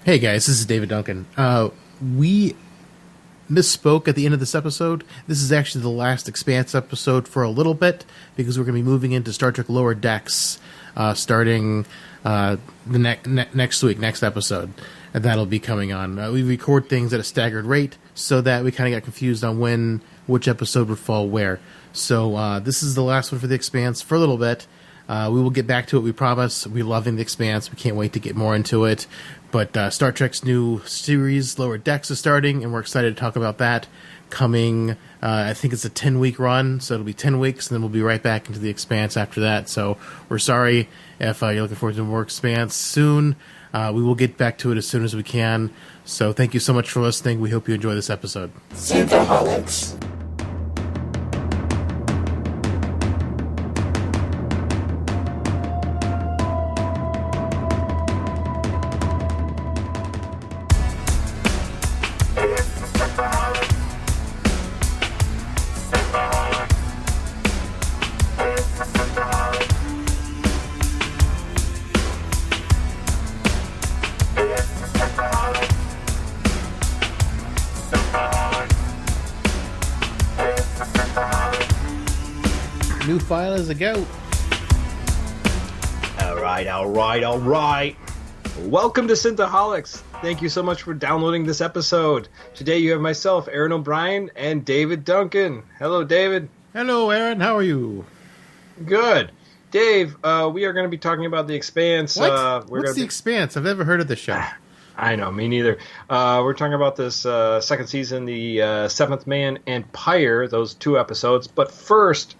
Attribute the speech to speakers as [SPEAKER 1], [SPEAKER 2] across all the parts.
[SPEAKER 1] Hey guys, this is David Duncan. We misspoke at the end of this episode. This is actually the last Expanse episode for a little bit because we're going to be moving into Star Trek Lower Decks starting the next week, next episode. And that'll be coming on. We record things at a staggered rate so that we kind of got confused on which episode would fall where. So this is the last one for the Expanse for a little bit. We will get back to it, we promise. We're loving the Expanse. We can't wait to get more into it. But Star Trek's new series, Lower Decks, is starting, and we're excited to talk about that. Coming, I think it's a 10-week run, so it'll be 10 weeks, and then we'll be right back into the Expanse after that. So we're sorry if you're looking forward to more Expanse soon. We will get back to it as soon as we can. So thank you so much for listening. We hope you enjoy this episode.
[SPEAKER 2] Synthaholics.
[SPEAKER 1] New file is a go.
[SPEAKER 3] All right. Welcome to Synthaholics. Thank you so much for downloading this episode. Today you have myself, Aaron O'Brien, and David Duncan. Hello, David.
[SPEAKER 1] Hello, Aaron. How are you?
[SPEAKER 3] Good. Dave, we are going to be talking about The Expanse.
[SPEAKER 1] What? What's The Expanse? I've never heard of this show.
[SPEAKER 3] I know, me neither. We're talking about this second season, The Seventh Man and Pyre, those two episodes. But first,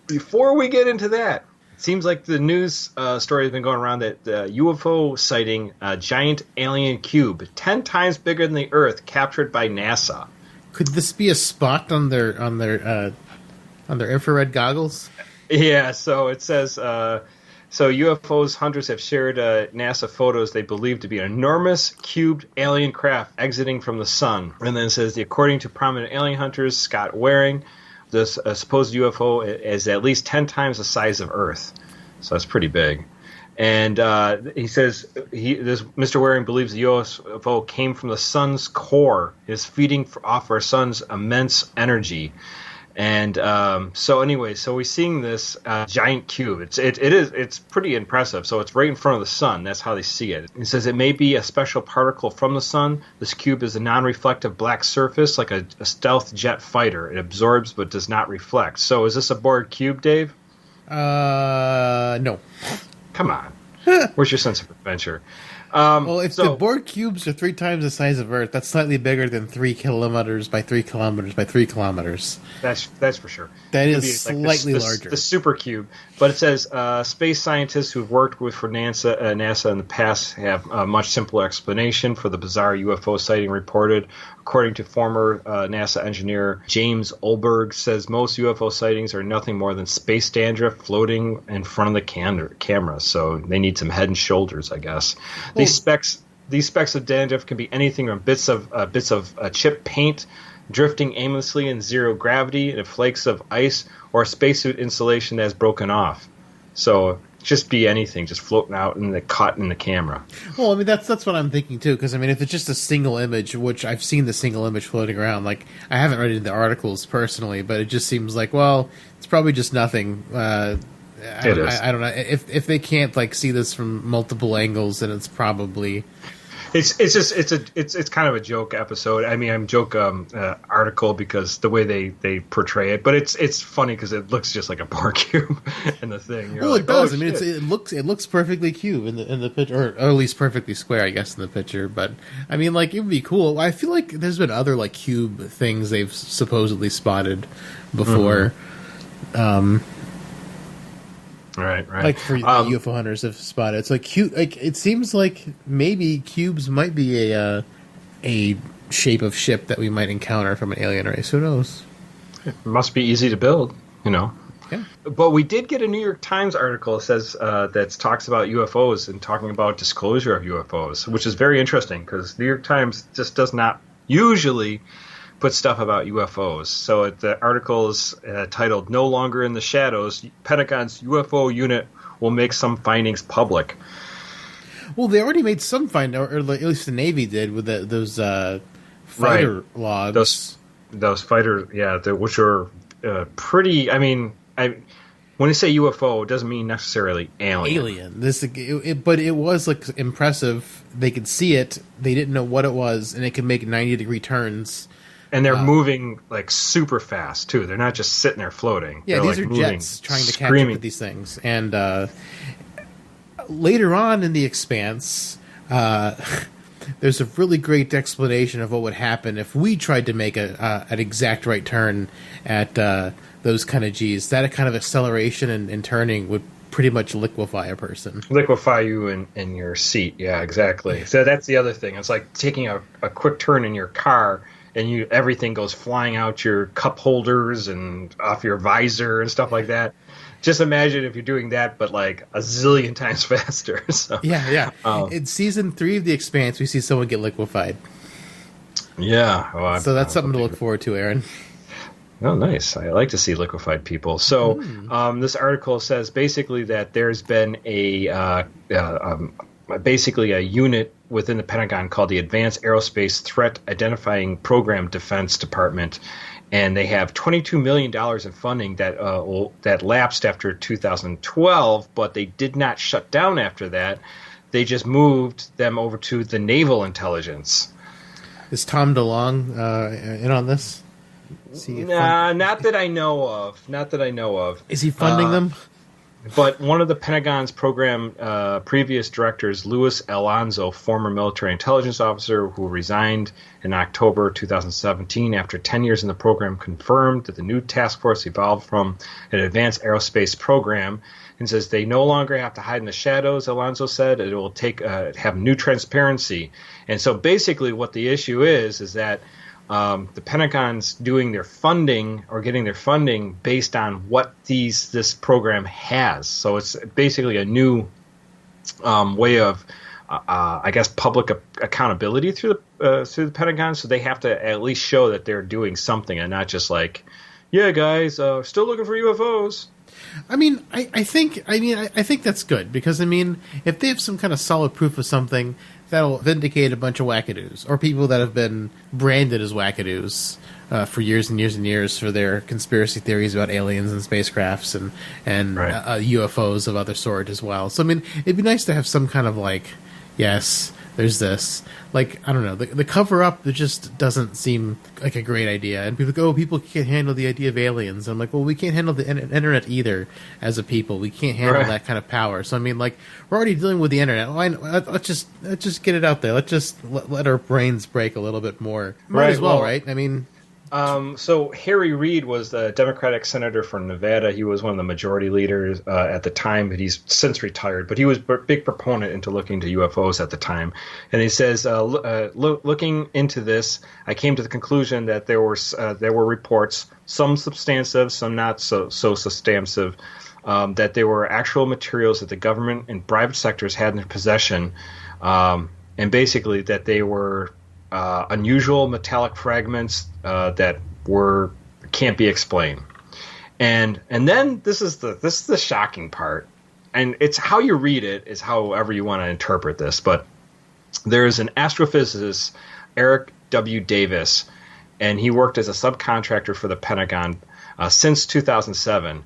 [SPEAKER 3] before we get into that, it seems like the news story has been going around that UFO sighting a giant alien cube 10 times bigger than the Earth captured by NASA.
[SPEAKER 1] Could this be a spot on their infrared goggles?
[SPEAKER 3] Yeah, so it says so UFOs hunters have shared NASA photos they believe to be an enormous cubed alien craft exiting from the sun. And then it says, according to prominent alien hunters Scott Waring, this supposed UFO is at least 10 times the size of Earth. So that's pretty big. And he says Mr. Waring believes the UFO came from the sun's core, is feeding off our sun's immense energy. And so we're seeing this giant cube. It's pretty impressive. So it's right in front of the sun. That's how they see it. It says it may be a special particle from the sun. This cube is a non-reflective black surface, like a stealth jet fighter. It absorbs but does not reflect. So is this a Borg cube, Dave?
[SPEAKER 1] No.
[SPEAKER 3] Come on. Where's your sense of adventure?
[SPEAKER 1] Well, if the Borg cubes are 3 times the size of Earth, that's slightly bigger than 3 kilometers by 3 kilometers by 3 kilometers.
[SPEAKER 3] That's for sure.
[SPEAKER 1] That is slightly larger.
[SPEAKER 3] The super cube. But it says space scientists who've worked for NASA in the past have a much simpler explanation for the bizarre UFO sighting reported. According to former NASA engineer James Olberg, says most UFO sightings are nothing more than space dandruff floating in front of the camera. So they need some head and shoulders, I guess. These specks of dandruff can be anything from bits of chip paint drifting aimlessly in zero gravity, and flakes of ice, or a spacesuit insulation that has broken off. So just be anything, just floating out and caught in the camera.
[SPEAKER 1] Well, I mean that's what I'm thinking too, because I mean if it's just a single image, which I've seen the single image floating around, like I haven't read the articles personally, but it just seems like, well, it's probably just nothing. I don't know if they can't see this from multiple angles, then it's probably.
[SPEAKER 3] It's kind of a joke episode. I mean, I'm joke article because the way they portray it, but it's funny because it looks just like a bar cube in the thing.
[SPEAKER 1] It does. I mean, it looks perfectly cube in the picture, or at least perfectly square, I guess, in the picture. But I mean, it would be cool. I feel like there's been other cube things they've supposedly spotted before. Mm-hmm.
[SPEAKER 3] Right.
[SPEAKER 1] Like for UFO hunters have spotted. It's it seems like maybe cubes might be a shape of ship that we might encounter from an alien race. Who knows?
[SPEAKER 3] It must be easy to build,
[SPEAKER 1] Yeah.
[SPEAKER 3] But we did get a New York Times article that says that talks about UFOs and talking about disclosure of UFOs, which is very interesting because New York Times just does not usually put stuff about UFOs. So the article is titled "No Longer in the Shadows, Pentagon's UFO Unit Will Make Some Findings Public."
[SPEAKER 1] Well, they already made some find, or at least the Navy did, with those fighter logs.
[SPEAKER 3] Those fighter, which are pretty. I mean, when they say UFO, it doesn't mean necessarily alien.
[SPEAKER 1] But it was like impressive. They could see it. They didn't know what it was, and it could make 90-degree turns.
[SPEAKER 3] And they're moving like super fast too. They're not just sitting there floating.
[SPEAKER 1] Yeah,
[SPEAKER 3] they're
[SPEAKER 1] these are
[SPEAKER 3] moving,
[SPEAKER 1] jets trying to catch up with these things. And later on in the Expanse, there's a really great explanation of what would happen if we tried to make an exact right turn at those kind of Gs. That kind of acceleration and turning would pretty much liquefy a person.
[SPEAKER 3] Liquefy you in your seat. Yeah, exactly. So that's the other thing. It's like taking a quick turn in your car, and everything goes flying out your cup holders and off your visor and stuff like that. Just imagine if you're doing that, but like a zillion times faster. So,
[SPEAKER 1] yeah. In season 3 of The Expanse, we see someone get liquefied.
[SPEAKER 3] Yeah. Oh,
[SPEAKER 1] so that's something to look forward to, Aaron.
[SPEAKER 3] Oh, nice. I like to see liquefied people. So this article says basically that there's been basically a unit within the Pentagon called the Advanced Aerospace Threat Identifying Program Defense Department, and they have $22 million in funding that lapsed after 2012, but they did not shut down after that. They just moved them over to the Naval Intelligence.
[SPEAKER 1] Is Tom DeLonge in on this?
[SPEAKER 3] Not that I know of.
[SPEAKER 1] Is he funding them?
[SPEAKER 3] But one of the Pentagon's program previous directors, Luis Alonso, former military intelligence officer who resigned in October 2017 after 10 years in the program, confirmed that the new task force evolved from an advanced aerospace program, and says they no longer have to hide in the shadows. Alonso said it will have new transparency. And so basically what the issue is that the Pentagon's doing their funding or getting their funding based on what this program has. So it's basically a new way of, I guess, public accountability through the Pentagon. So they have to at least show that they're doing something and not just like, yeah, guys, still looking for UFOs.
[SPEAKER 1] I think that's good because if they have some kind of solid proof of something, that'll vindicate a bunch of wackadoos or people that have been branded as wackadoos for years and years and years for their conspiracy theories about aliens and spacecrafts and UFOs of other sort as well. So it'd be nice to have some kind of yes, there's this. I don't know, the cover up, it just doesn't seem like a great idea. And people go, people can't handle the idea of aliens. I'm like, well, we can't handle the internet either as a people. We can't handle that kind of power. So we're already dealing with the internet. Let's just get it out there. Let's just let our brains break a little bit more. Might as well, right?
[SPEAKER 3] So Harry Reid was the Democratic senator from Nevada. He was one of the majority leaders at the time, but he's since retired. But he was a big proponent into looking to UFOs at the time. And he says, looking into this, I came to the conclusion that there were reports, some substantive, some not so substantive, that there were actual materials that the government and private sectors had in their possession, and basically that they were unusual metallic fragments that can't be explained, and then this is the shocking part, and it's how you read it is however you want to interpret this. But there is an astrophysicist, Eric W. Davis, and he worked as a subcontractor for the Pentagon since 2007.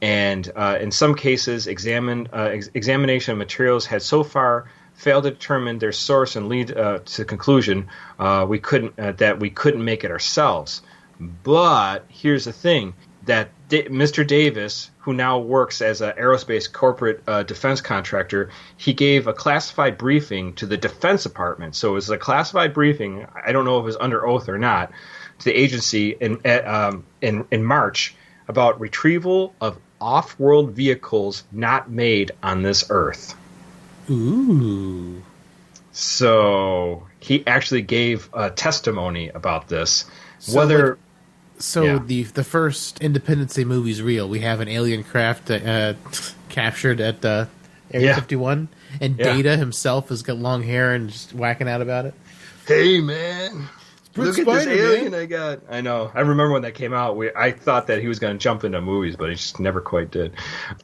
[SPEAKER 3] And in some cases, examination of materials had so far failed to determine their source and lead to the conclusion that we couldn't make it ourselves. But here's the thing, that Mr. Davis, who now works as an aerospace corporate defense contractor, he gave a classified briefing to the Defense Department. So it was a classified briefing, I don't know if it was under oath or not, to the agency in March about retrieval of off-world vehicles not made on this Earth.
[SPEAKER 1] Ooh.
[SPEAKER 3] So he actually gave a testimony about this.
[SPEAKER 1] The first Independence Day movie's real. We have an alien craft captured at Area 51, and Data himself has got long hair and just whacking out about it.
[SPEAKER 3] Hey, man. Look at this alien I got. I know. I remember when that came out. I thought that he was going to jump into movies, but he just never quite did.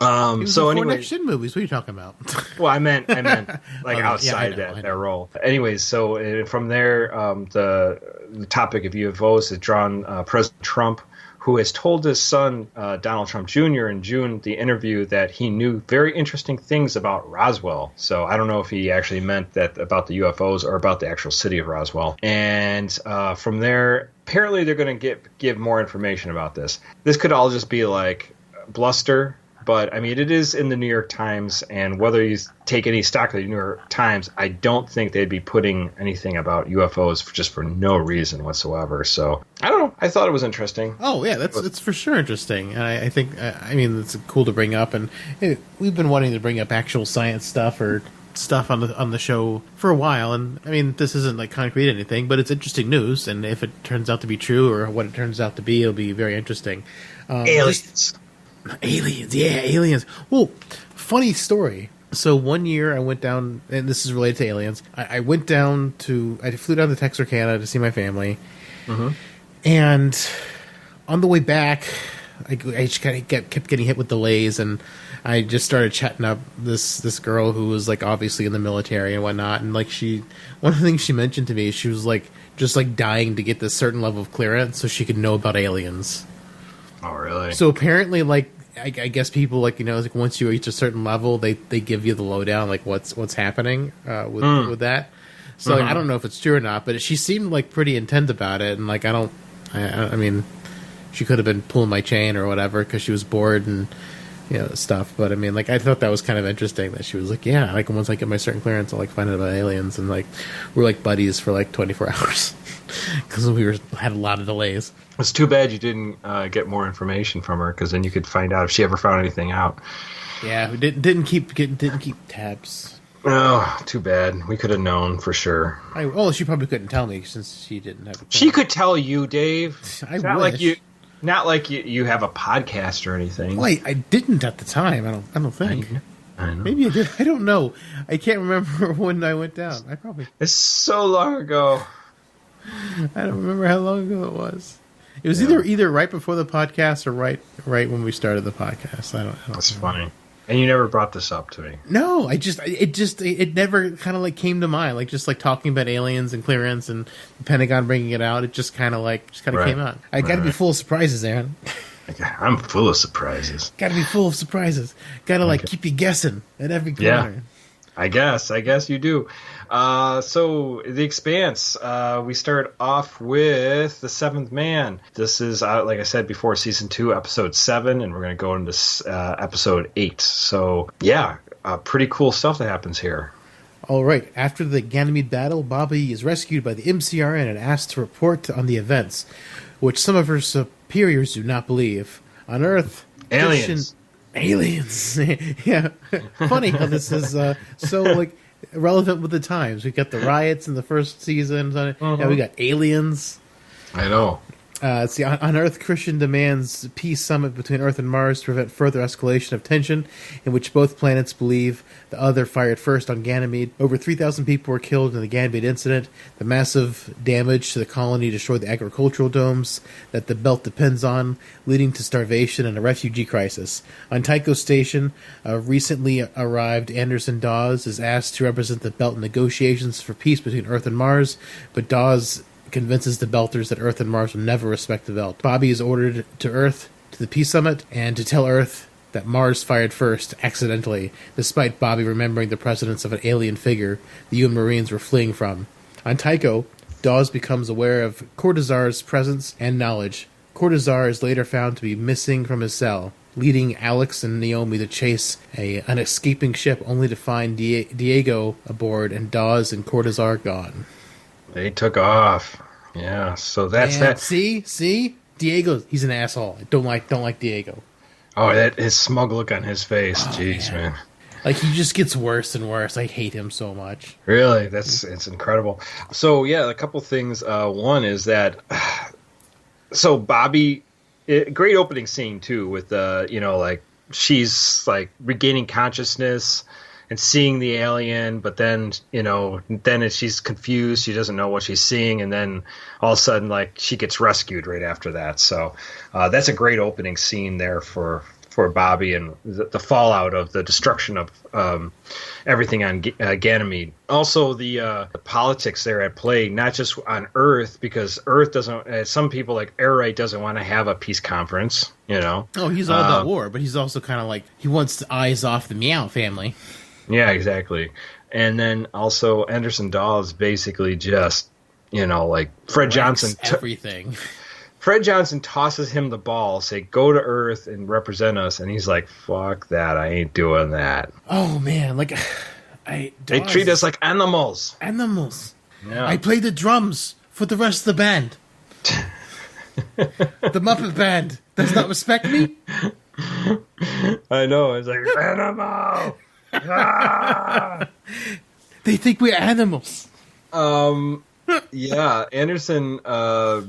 [SPEAKER 1] So anyway, next gen movies. What are you talking about?
[SPEAKER 3] Well, I meant like outside that role. Anyways, so from there, the topic of UFOs is drawn President Trump, who has told his son, Donald Trump Jr., in June, the interview, that he knew very interesting things about Roswell. So I don't know if he actually meant that about the UFOs or about the actual city of Roswell. And from there, apparently they're going to give more information about this. This could all just be like bluster. But, I mean, it is in the New York Times, and whether you take any stock of the New York Times, I don't think they'd be putting anything about UFOs just for no reason whatsoever. So, I don't know. I thought it was interesting.
[SPEAKER 1] Oh, yeah, it's for sure interesting. And I think, I mean, it's cool to bring up. And we've been wanting to bring up actual science stuff or stuff on the show for a while. And, I mean, this isn't like concrete anything, but it's interesting news. And if it turns out to be true or what it turns out to be, it'll be very interesting. Aliens. Well, funny story. So one year I went down, and this is related to aliens. I flew down to Texarkana to see my family. Mm-hmm. And on the way back, I just kept getting hit with delays, and I just started chatting up this girl who was like obviously in the military and whatnot. And like one of the things she mentioned to me, she was like just like dying to get this certain level of clearance so she could know about aliens.
[SPEAKER 3] Oh, really?
[SPEAKER 1] So apparently, like, I guess people, like, you know, like once you reach a certain level, they give you the lowdown, like what's happening with that. So like, I don't know if it's true or not, but she seemed like pretty intent about it, and like I mean, she could have been pulling my chain or whatever because she was bored and stuff. But I mean, like, I thought that was kind of interesting that she was like, yeah, like once I get my certain clearance, I'll like find out about aliens, and like we're like buddies for like 24 hours because we had a lot of delays.
[SPEAKER 3] It's too bad you didn't get more information from her, because then you could find out if she ever found anything out.
[SPEAKER 1] Yeah, we didn't keep tabs.
[SPEAKER 3] Oh, too bad. We could have known for sure.
[SPEAKER 1] She probably couldn't tell me since she didn't have a phone.
[SPEAKER 3] She could tell you, Dave.
[SPEAKER 1] I
[SPEAKER 3] wish. Not like you have a podcast or anything.
[SPEAKER 1] Well, I didn't at the time. I don't think.
[SPEAKER 3] I know.
[SPEAKER 1] Maybe I did. I don't know. I can't remember when I went down.
[SPEAKER 3] It's so long ago.
[SPEAKER 1] I don't remember how long ago it was. It was either right before the podcast or right when we started the podcast. I don't
[SPEAKER 3] That's
[SPEAKER 1] know.
[SPEAKER 3] funny. And you never brought this up to me.
[SPEAKER 1] No, it never kind of like came to mind. Like just like talking about aliens and clearance and the Pentagon bringing it out. It just kind of came out. I got to be full of surprises, Aaron.
[SPEAKER 3] I'm full of surprises.
[SPEAKER 1] Got to be full of surprises. Got to keep you guessing at every corner.
[SPEAKER 3] Yeah. I guess you do. So the Expanse, we start off with the Seventh Man. This is, like I said before, season 2, episode 7, and we're going to go into episode 8. So yeah, pretty cool stuff that happens here.
[SPEAKER 1] All right. After the Ganymede battle, Bobbie is rescued by the MCRN and asked to report on the events, which some of her superiors do not believe. On Earth,
[SPEAKER 3] aliens.
[SPEAKER 1] Yeah. Funny how this is so like relevant with the times. We got the riots in the first season. Now we got aliens.
[SPEAKER 3] I know.
[SPEAKER 1] See, on Earth, Christian demands peace summit between Earth and Mars to prevent further escalation of tension, in which both planets believe the other fired first on Ganymede. Over 3,000 people were killed in the Ganymede incident. The massive damage to the colony destroyed the agricultural domes that the belt depends on, leading to starvation and a refugee crisis. On Tycho Station, recently arrived Anderson Dawes is asked to represent the belt in negotiations for peace between Earth and Mars, but Dawes convinces the Belters that Earth and Mars will never respect the belt. Bobbie is ordered to Earth to the Peace Summit and to tell Earth that Mars fired first, accidentally, despite Bobbie remembering the precedence of an alien figure the UN Marines were fleeing from. On Tycho, Dawes becomes aware of Cortazar's presence and knowledge. Cortazar is later found to be missing from his cell, leading Alex and Naomi to chase an escaping ship only to find Diego aboard and Dawes and Cortazar gone.
[SPEAKER 3] They took off. Yeah, so that's that.
[SPEAKER 1] See? Diego, he's an asshole. I don't like Diego.
[SPEAKER 3] Oh, that his smug look on his face. Jeez, man.
[SPEAKER 1] Like, he just gets worse and worse. I hate him so much.
[SPEAKER 3] Really? It's incredible. So, yeah, a couple things. One is that... So, Bobbie... great opening scene, too, with, she's, like, regaining consciousness, and seeing the alien, but then she's confused, she doesn't know what she's seeing, and then all of a sudden like she gets rescued right after that. So that's a great opening scene there for Bobbie, and the fallout of the destruction of everything on Ganymede. Also, the politics there at play, not just on Earth, because Earth doesn't. Some people like Airite doesn't want to have a peace conference. Oh,
[SPEAKER 1] he's all about war, but he's also kind of like he wants the eyes off the Meow family.
[SPEAKER 3] Yeah, exactly. And then also Anderson Dahl is basically just like Fred Johnson.
[SPEAKER 1] Everything.
[SPEAKER 3] Fred Johnson tosses him the ball, say, go to Earth and represent us. And he's like, fuck that. I ain't doing that.
[SPEAKER 1] Oh, man. Like,
[SPEAKER 3] they treat us like animals.
[SPEAKER 1] Animals.
[SPEAKER 3] Yeah.
[SPEAKER 1] I play the drums for the rest of the band. The Muppet Band does not respect me.
[SPEAKER 3] I know. It's like, animal. Ah!
[SPEAKER 1] They think we're animals.
[SPEAKER 3] Yeah, Anderson Dahl's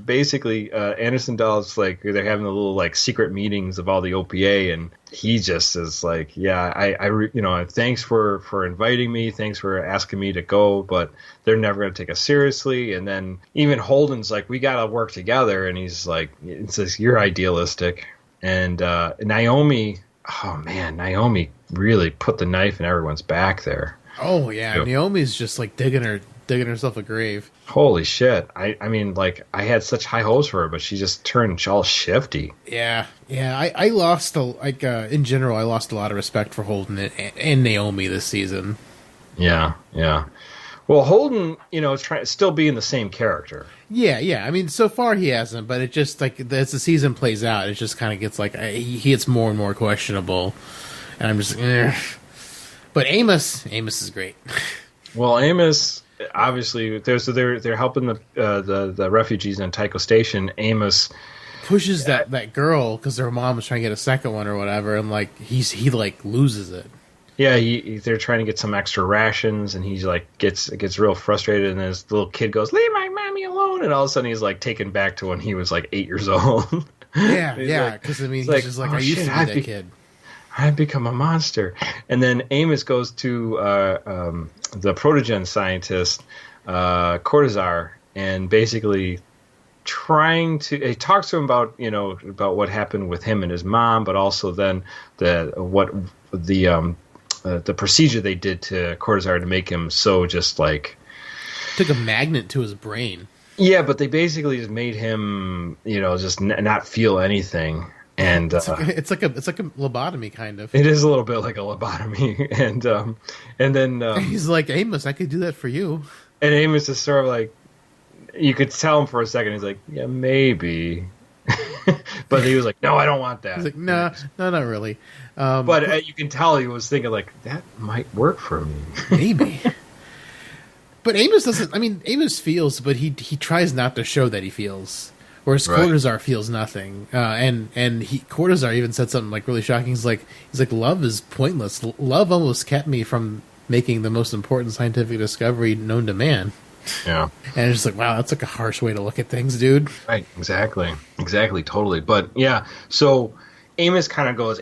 [SPEAKER 3] like they're having the little like secret meetings of all the OPA, and he just is like, yeah, I thanks for inviting me, thanks for asking me to go, but they're never going to take us seriously. And then even Holden's like, we got to work together, and he's like, it says you're idealistic. And Naomi, oh man, Naomi really put the knife in everyone's back there.
[SPEAKER 1] Oh yeah, Naomi's just like digging herself a grave.
[SPEAKER 3] Holy shit. I mean, like, I had such high hopes for her, but she just turned all shifty.
[SPEAKER 1] Yeah. I lost, in general, I lost a lot of respect for Holden and Naomi this season.
[SPEAKER 3] Yeah. Well, Holden, still being the same character.
[SPEAKER 1] Yeah. I mean, so far he hasn't, but it just, like, as the season plays out, it just kind of gets, like, he gets more and more questionable. And I'm just, But Amos is great.
[SPEAKER 3] Well, Amos... Obviously, they're helping the refugees in Tycho Station. Amos
[SPEAKER 1] pushes that girl because their mom was trying to get a second one or whatever, and like he like loses it.
[SPEAKER 3] Yeah, they're trying to get some extra rations, and he's like gets real frustrated, and this little kid goes, "Leave my mommy alone!" And all of a sudden, he's like taken back to when he was like 8 years old.
[SPEAKER 1] Yeah, because he's just like, I used to be that kid.
[SPEAKER 3] I've become a monster. And then Amos goes to the protogen scientist, Cortazar, and basically he talks to him about what happened with him and his mom, but also then the procedure they did to Cortazar to make him so just like
[SPEAKER 1] took a magnet to his brain. Yeah,
[SPEAKER 3] but they basically just made him just not feel anything. And
[SPEAKER 1] it's like a lobotomy kind of.
[SPEAKER 3] It is a little bit like a lobotomy, and then
[SPEAKER 1] he's like, Amos, I could do that for you.
[SPEAKER 3] And Amos is sort of like, you could tell him for a second. He's like, yeah, maybe, but he was like, no, I don't want that.
[SPEAKER 1] He's like, no, not really.
[SPEAKER 3] But you can tell he was thinking like that might work for me,
[SPEAKER 1] maybe. But Amos doesn't. I mean, Amos feels, but he tries not to show that he feels. Whereas Cortazar feels nothing, and Cortazar even said something like really shocking. He's like, love is pointless. Love almost kept me from making the most important scientific discovery known to man.
[SPEAKER 3] Yeah,
[SPEAKER 1] and it's just like, wow, that's like a harsh way to look at things, dude.
[SPEAKER 3] Right, exactly, totally. But yeah, so Amos kind of goes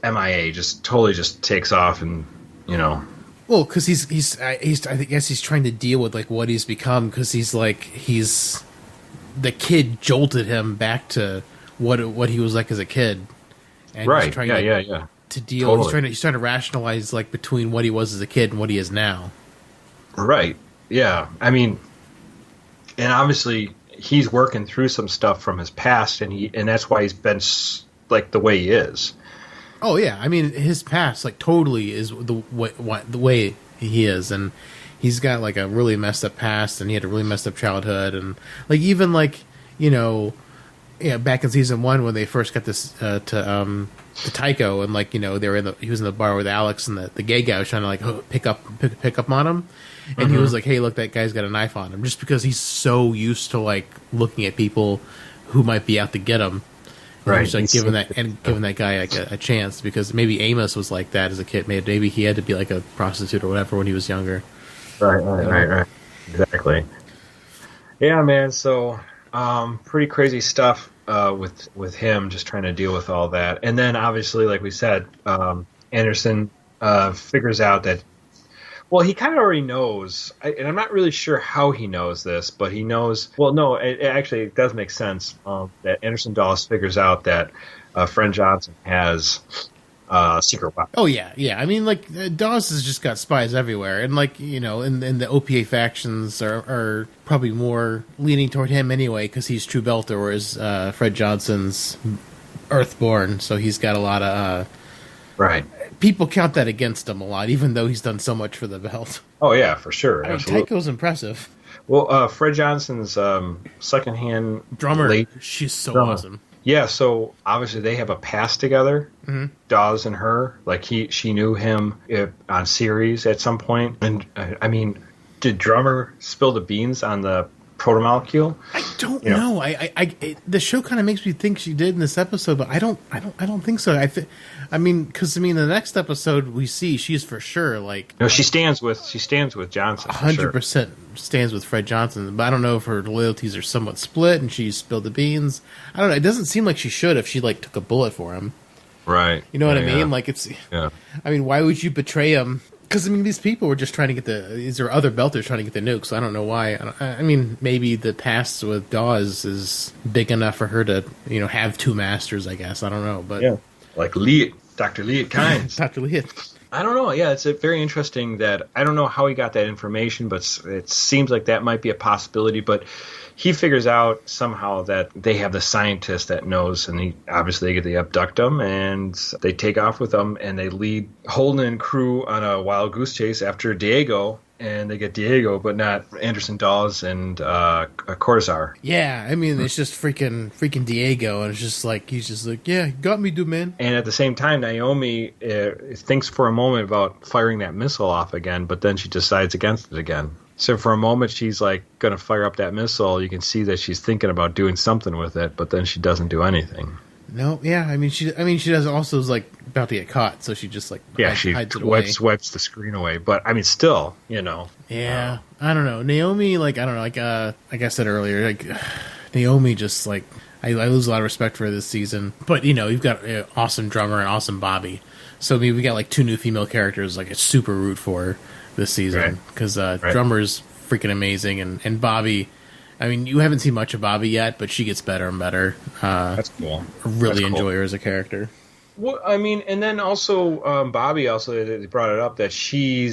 [SPEAKER 3] MIA, just totally just takes off, and
[SPEAKER 1] Well, because I guess he's trying to deal with like what he's become, because he's the kid jolted him back to what he was like as a kid, and
[SPEAKER 3] right?
[SPEAKER 1] He's trying to deal.
[SPEAKER 3] Totally.
[SPEAKER 1] He's trying to rationalize like between what he was as a kid and what he is now.
[SPEAKER 3] Right. Yeah. I mean, and obviously he's working through some stuff from his past, and that's why he's been like the way he is.
[SPEAKER 1] Oh yeah, I mean his past like totally is the way he is, and he's got like a really messed up past, and he had a really messed up childhood, and like even like back in season 1 when they first got this to Tycho, and like he was in the bar with Alex, and the gay guy was trying to like pick up on him, and he was like, hey, look, that guy's got a knife on him, just because he's so used to like looking at people who might be out to get him. Right, just like giving that guy like a chance, because maybe Amos was like that as a kid. Maybe he had to be like a prostitute or whatever when he was younger.
[SPEAKER 3] Right. Exactly. Yeah, man. So, pretty crazy stuff with him, just trying to deal with all that, and then obviously, like we said, Anderson figures out that, well, he kind of already knows, and I'm not really sure how he knows this, but he knows, well, no, it does make sense that Anderson Dawes figures out that Fred Johnson has secret weapon.
[SPEAKER 1] Oh, yeah. I mean, like, Dawes has just got spies everywhere. And, like, you know, and the OPA factions are probably more leaning toward him anyway, because he's True Belter, whereas Fred Johnson's Earthborn, so he's got a lot of...
[SPEAKER 3] right.
[SPEAKER 1] People count that against him a lot, even though he's done so much for the belt.
[SPEAKER 3] Oh, yeah, for sure.
[SPEAKER 1] I mean,
[SPEAKER 3] Absolutely.
[SPEAKER 1] Tycho's impressive.
[SPEAKER 3] Well, Fred Johnson's secondhand...
[SPEAKER 1] Drummer, she's so awesome.
[SPEAKER 3] Yeah, so obviously they have a past together, Dawes and her. Like she knew him on series at some point. And I mean, did Drummer spill the beans on the protomolecule?
[SPEAKER 1] I don't know. The show kind of makes me think she did in this episode, but I don't think so. I mean, because the next episode we see she's for sure like
[SPEAKER 3] no, she stands with Johnson.
[SPEAKER 1] 100% stands with Fred Johnson, but I don't know if her loyalties are somewhat split and she spilled the beans. I don't know. It doesn't seem like she should if she like took a bullet for him.
[SPEAKER 3] Right.
[SPEAKER 1] You know what I mean? Like it's.
[SPEAKER 3] Yeah.
[SPEAKER 1] I mean, why would you betray him? Because, I mean, these people were just trying to get these are other belters trying to get the nukes, so I don't know why. I mean, maybe the past with Dawes is big enough for her to, you know, have two masters, I guess. I don't know, but...
[SPEAKER 3] Yeah, like Dr. Lee at Kynes.
[SPEAKER 1] Dr. Lee.
[SPEAKER 3] I don't know. Yeah, it's very interesting that... I don't know how he got that information, but it seems like that might be a possibility, but... He figures out somehow that they have the scientist that knows, and obviously they abduct him, and they take off with them, and they lead Holden and crew on a wild goose chase after Diego, and they get Diego, but not Anderson Dawes and Cortazar.
[SPEAKER 1] Yeah, I mean, it's just freaking Diego, and it's just like, he's just like, yeah, got me, dude, man.
[SPEAKER 3] And at the same time, Naomi thinks for a moment about firing that missile off again, but then she decides against it again. So for a moment, she's like going to fire up that missile. You can see that she's thinking about doing something with it, but then she doesn't do anything.
[SPEAKER 1] No, yeah, I mean, she does also is like about to get caught, so she just like hides it away.
[SPEAKER 3] wipes the screen away. But I mean, still, you know.
[SPEAKER 1] Yeah, I don't know. Naomi, like I don't know, like I said earlier, like Naomi just like I lose a lot of respect for her this season. But you know, you've got awesome Drummer and awesome Bobbie. So I mean, we got like two new female characters, like it's super root for her this season because Drummer's freaking amazing, and Bobbie. I mean, you haven't seen much of Bobbie yet, but she gets better and better.
[SPEAKER 3] That's cool.
[SPEAKER 1] Really enjoy her as a character.
[SPEAKER 3] Well, I mean, and then also Bobbie also they brought it up that she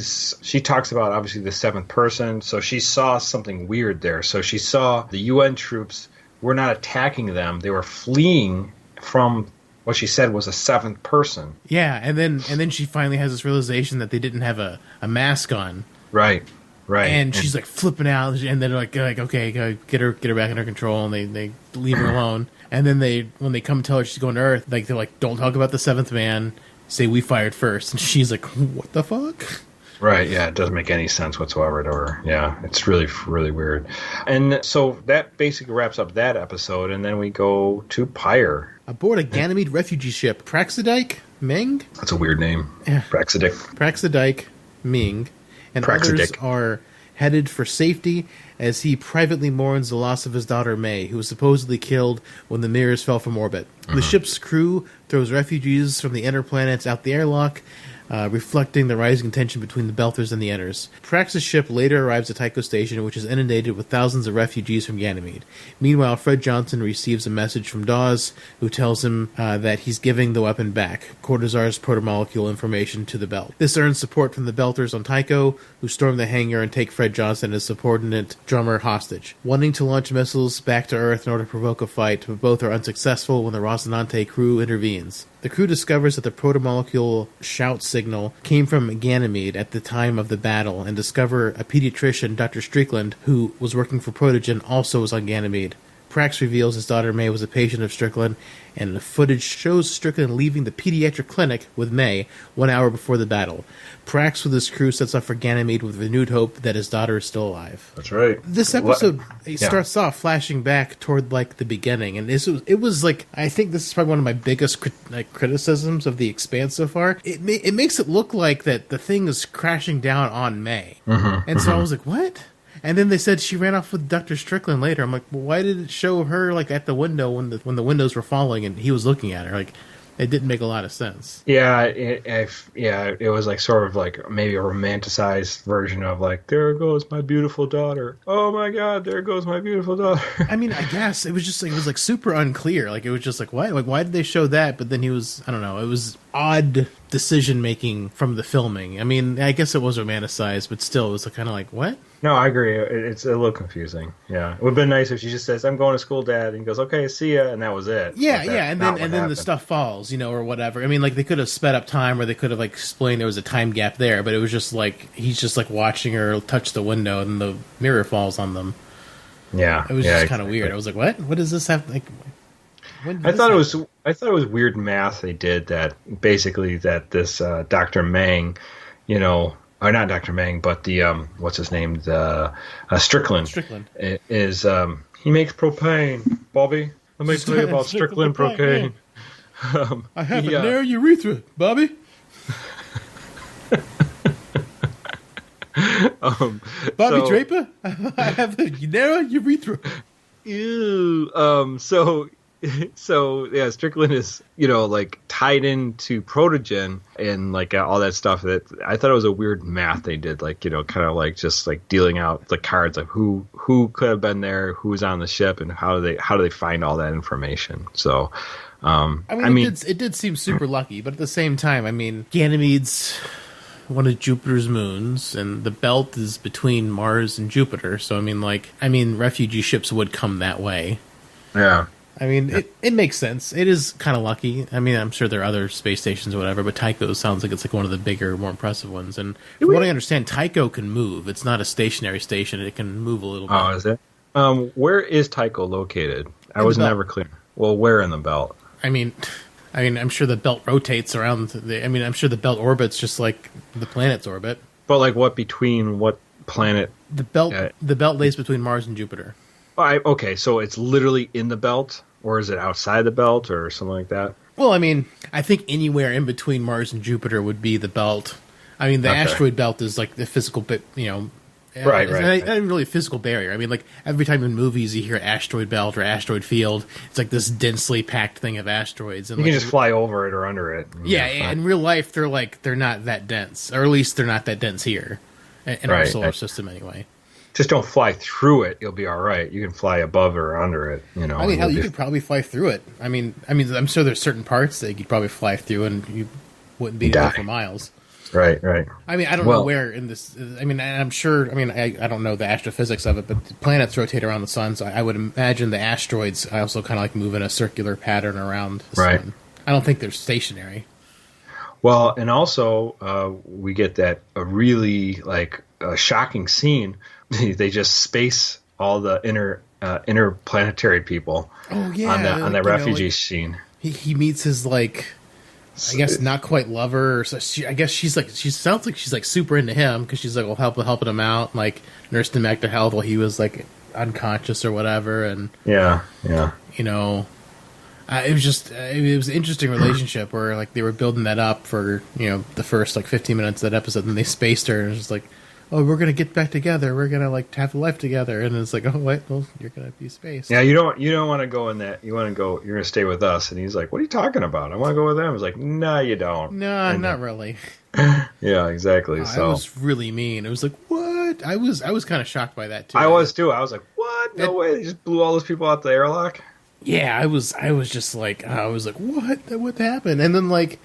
[SPEAKER 3] talks about obviously the seventh person, so she saw something weird there. So she saw the UN troops were not attacking them; they were fleeing from what she said was a seventh person.
[SPEAKER 1] Yeah, and then she finally has this realization that they didn't have a mask on.
[SPEAKER 3] Right.
[SPEAKER 1] And she's like flipping out, and then like okay, get her back under control, and they leave her alone. And then when they come tell her she's going to Earth, like they're like, don't talk about the seventh man. Say we fired first, and she's like, what the fuck?
[SPEAKER 3] Right, yeah, it doesn't make any sense whatsoever to her. Yeah, it's really, really weird. And so that basically wraps up that episode, and then we go to Pyre.
[SPEAKER 1] Aboard a Ganymede refugee ship, Praxidike Meng?
[SPEAKER 3] That's a weird name.
[SPEAKER 1] Yeah.
[SPEAKER 3] Praxidike
[SPEAKER 1] Meng. And others are headed for safety as he privately mourns the loss of his daughter May, who was supposedly killed when the mirrors fell from orbit. The ship's crew throws refugees from the inner planets out the airlock, reflecting the rising tension between the Belters and the Inners. Prax's ship later arrives at Tycho Station, which is inundated with thousands of refugees from Ganymede. Meanwhile, Fred Johnson receives a message from Dawes, who tells him that he's giving the weapon back, Cortazar's protomolecule information, to the Belt. This earns support from the Belters on Tycho, who storm the hangar and take Fred Johnson and his subordinate Drummer hostage, wanting to launch missiles back to Earth in order to provoke a fight, but both are unsuccessful when the Rocinante crew intervenes. The crew discovers that the protomolecule shout signal came from Ganymede at the time of the battle, and discover a pediatrician, Dr. Strickland, who was working for Protogen, also was on Ganymede. Prax reveals his daughter May was a patient of Strickland, and the footage shows Strickland leaving the pediatric clinic with May 1 hour before the battle. Prax with his crew sets off for Ganymede with renewed hope that his daughter is still alive.
[SPEAKER 3] That's right.
[SPEAKER 1] This episode starts off flashing back toward like the beginning, and it was like, I think this is probably one of my biggest criticisms of the Expanse so far. It makes it look like that the thing is crashing down on May, and so I was like, what? And then they said she ran off with Dr. Strickland later. I'm like, well, why did it show her like at the window when the windows were falling and he was looking at her? Like, It didn't make a lot of sense.
[SPEAKER 3] Yeah, it was like sort of like maybe a romanticized version of like, there goes my beautiful daughter. Oh my God, there goes my beautiful daughter.
[SPEAKER 1] I mean, I guess it was just like, it was like super unclear. Like, it was just like, what? Like, why did they show that? But then he was, I don't know, it was odd decision making from the filming. I mean, I guess it was romanticized, but still, it was kind of like, what?
[SPEAKER 3] No, I agree. It's a little confusing. Yeah, it would have been nice if she just says, "I'm going to school, Dad," and he goes, "Okay, see ya," and that was it.
[SPEAKER 1] Yeah, and then the stuff falls, or whatever. I mean, like, they could have sped up time, or they could have like explained there was a time gap there, but it was just like he's just like watching her touch the window, and the mirror falls on them.
[SPEAKER 3] Yeah,
[SPEAKER 1] it was just kind of weird. I was like, what? What does this have? Like,
[SPEAKER 3] I thought it was weird math they did that basically that this Dr. Meng, or not Dr. Meng, but the what's his name, the Strickland is he makes propane. Bobbie, let me tell you about Strickland propane.
[SPEAKER 1] I have a narrow urethra, Bobbie. Bobbie Draper, I have a narrow urethra.
[SPEAKER 3] Ew. So yeah, Strickland is like tied into Protogen and like all that stuff. That I thought it was a weird math they did, like kind of like just like dealing out the cards of who could have been there, who was on the ship, and how do they find all that information. So, I mean,
[SPEAKER 1] it did seem super lucky, but at the same time, I mean, Ganymede's one of Jupiter's moons, and the belt is between Mars and Jupiter. So I mean, refugee ships would come that way.
[SPEAKER 3] Yeah.
[SPEAKER 1] I mean, it makes sense. It is kind of lucky. I mean, I'm sure there are other space stations or whatever, but Tycho sounds like it's like one of the bigger, more impressive ones. And from what I understand, Tycho can move. It's not a stationary station. It can move a little bit.
[SPEAKER 3] Oh, is it? Where is Tycho located? I was never clear. Well, where in the belt?
[SPEAKER 1] I mean, I'm sure the belt rotates around. I'm sure the belt orbits just like the planet's orbit.
[SPEAKER 3] But like what between what planet?
[SPEAKER 1] The belt lays between Mars and Jupiter.
[SPEAKER 3] Okay, so it's literally in the belt? Or is it outside the belt or something like that?
[SPEAKER 1] Well, I mean, I think anywhere in between Mars and Jupiter would be the belt. I mean, the asteroid belt is like the physical bit,
[SPEAKER 3] Right.
[SPEAKER 1] Not really a physical barrier. I mean, like every time in movies you hear asteroid belt or asteroid field, it's like this densely packed thing of asteroids. And
[SPEAKER 3] you can just fly over it or under it.
[SPEAKER 1] Yeah, in real life they're not that dense, or at least they're not that dense here in our solar system anyway.
[SPEAKER 3] Just don't fly through it. You'll be all right. You can fly above or under it.
[SPEAKER 1] I mean, hell, you could probably fly through it. I mean, I'm sure there's certain parts that you could probably fly through, and you wouldn't be there for miles.
[SPEAKER 3] Right.
[SPEAKER 1] I mean, I don't know where in this. I mean, I'm sure. I mean, I don't know the astrophysics of it, but the planets rotate around the sun, so I would imagine the asteroids also kind of like move in a circular pattern around the sun. I don't think they're stationary. Well,
[SPEAKER 3] and also we get that a really like shocking scene. They just space all the interplanetary people.
[SPEAKER 1] Oh yeah,
[SPEAKER 3] on the refugee scene.
[SPEAKER 1] He meets his like, I guess not quite lover. Or I guess she sounds like she's like super into him because she's like helping him out, like nursed him back to health while he was like unconscious or whatever. And
[SPEAKER 3] yeah.
[SPEAKER 1] It was an interesting relationship where like they were building that up for the first like 15 minutes of that episode, and they spaced her, and it's just like, oh, we're gonna get back together. We're gonna like have a life together, and it's like, oh wait, well, you're gonna be spaced.
[SPEAKER 3] Yeah, you don't want to go in that. You want to go. You're gonna stay with us. And he's like, what are you talking about? I want to go with them. I was like, no, you don't.
[SPEAKER 1] No, not really.
[SPEAKER 3] Yeah, exactly. So
[SPEAKER 1] it was really mean. It was like, what? I was kind of shocked by that too.
[SPEAKER 3] I was too. I was like, what? No way! They just blew all those people out the airlock.
[SPEAKER 1] Yeah, I was just like, what happened? And then like,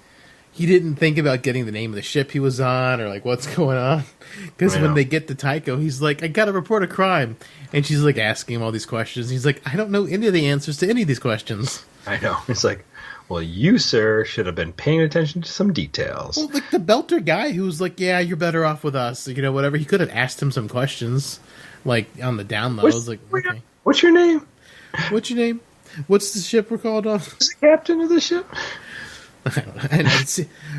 [SPEAKER 1] he didn't think about getting the name of the ship he was on or like what's going on. Because when they get to Tycho, he's like, I got to report a crime. And she's like asking him all these questions. He's like, I don't know any of the answers to any of these questions.
[SPEAKER 3] I know. It's like, well, you, sir, should have been paying attention to some details.
[SPEAKER 1] Well, like the Belter guy who was like, yeah, you're better off with us. Whatever. He could have asked him some questions like on the down low. I was like, okay.
[SPEAKER 3] What's your name?
[SPEAKER 1] What's your name? What's the ship we're called on?
[SPEAKER 3] Who's the captain of the ship?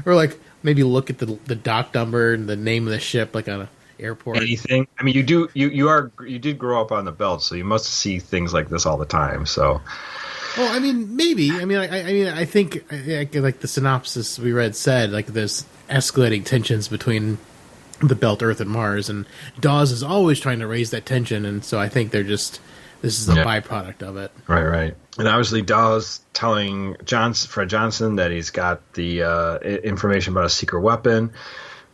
[SPEAKER 1] Or like maybe look at the dock number and the name of the ship like on an airport.
[SPEAKER 3] Anything. I mean, you did grow up on the belt, so you must see things like this all the time. So,
[SPEAKER 1] well, I mean, maybe. I mean, I think like the synopsis we read said like there's escalating tensions between the belt, Earth, and Mars, and Dawes is always trying to raise that tension, and so I think they're This is a byproduct of it.
[SPEAKER 3] Right. And obviously Dawes telling Fred Johnson that he's got the information about a secret weapon,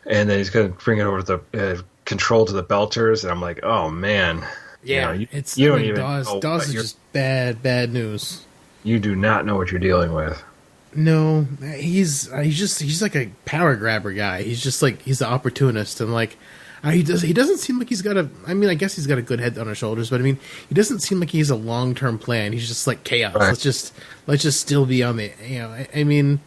[SPEAKER 3] and then he's going to bring it over to the control to the Belters. And I'm like, oh, man.
[SPEAKER 1] Yeah,
[SPEAKER 3] you don't even know.
[SPEAKER 1] Dawes is just bad news.
[SPEAKER 3] You do not know what you're dealing with.
[SPEAKER 1] No, he's like a power grabber guy. He's just like, he's the opportunist, and like he doesn't seem like he's got I mean, I guess he's got a good head on his shoulders, but I mean, he doesn't seem like he has a long-term plan. He's just like chaos. Right. Let's just still be on the, I mean,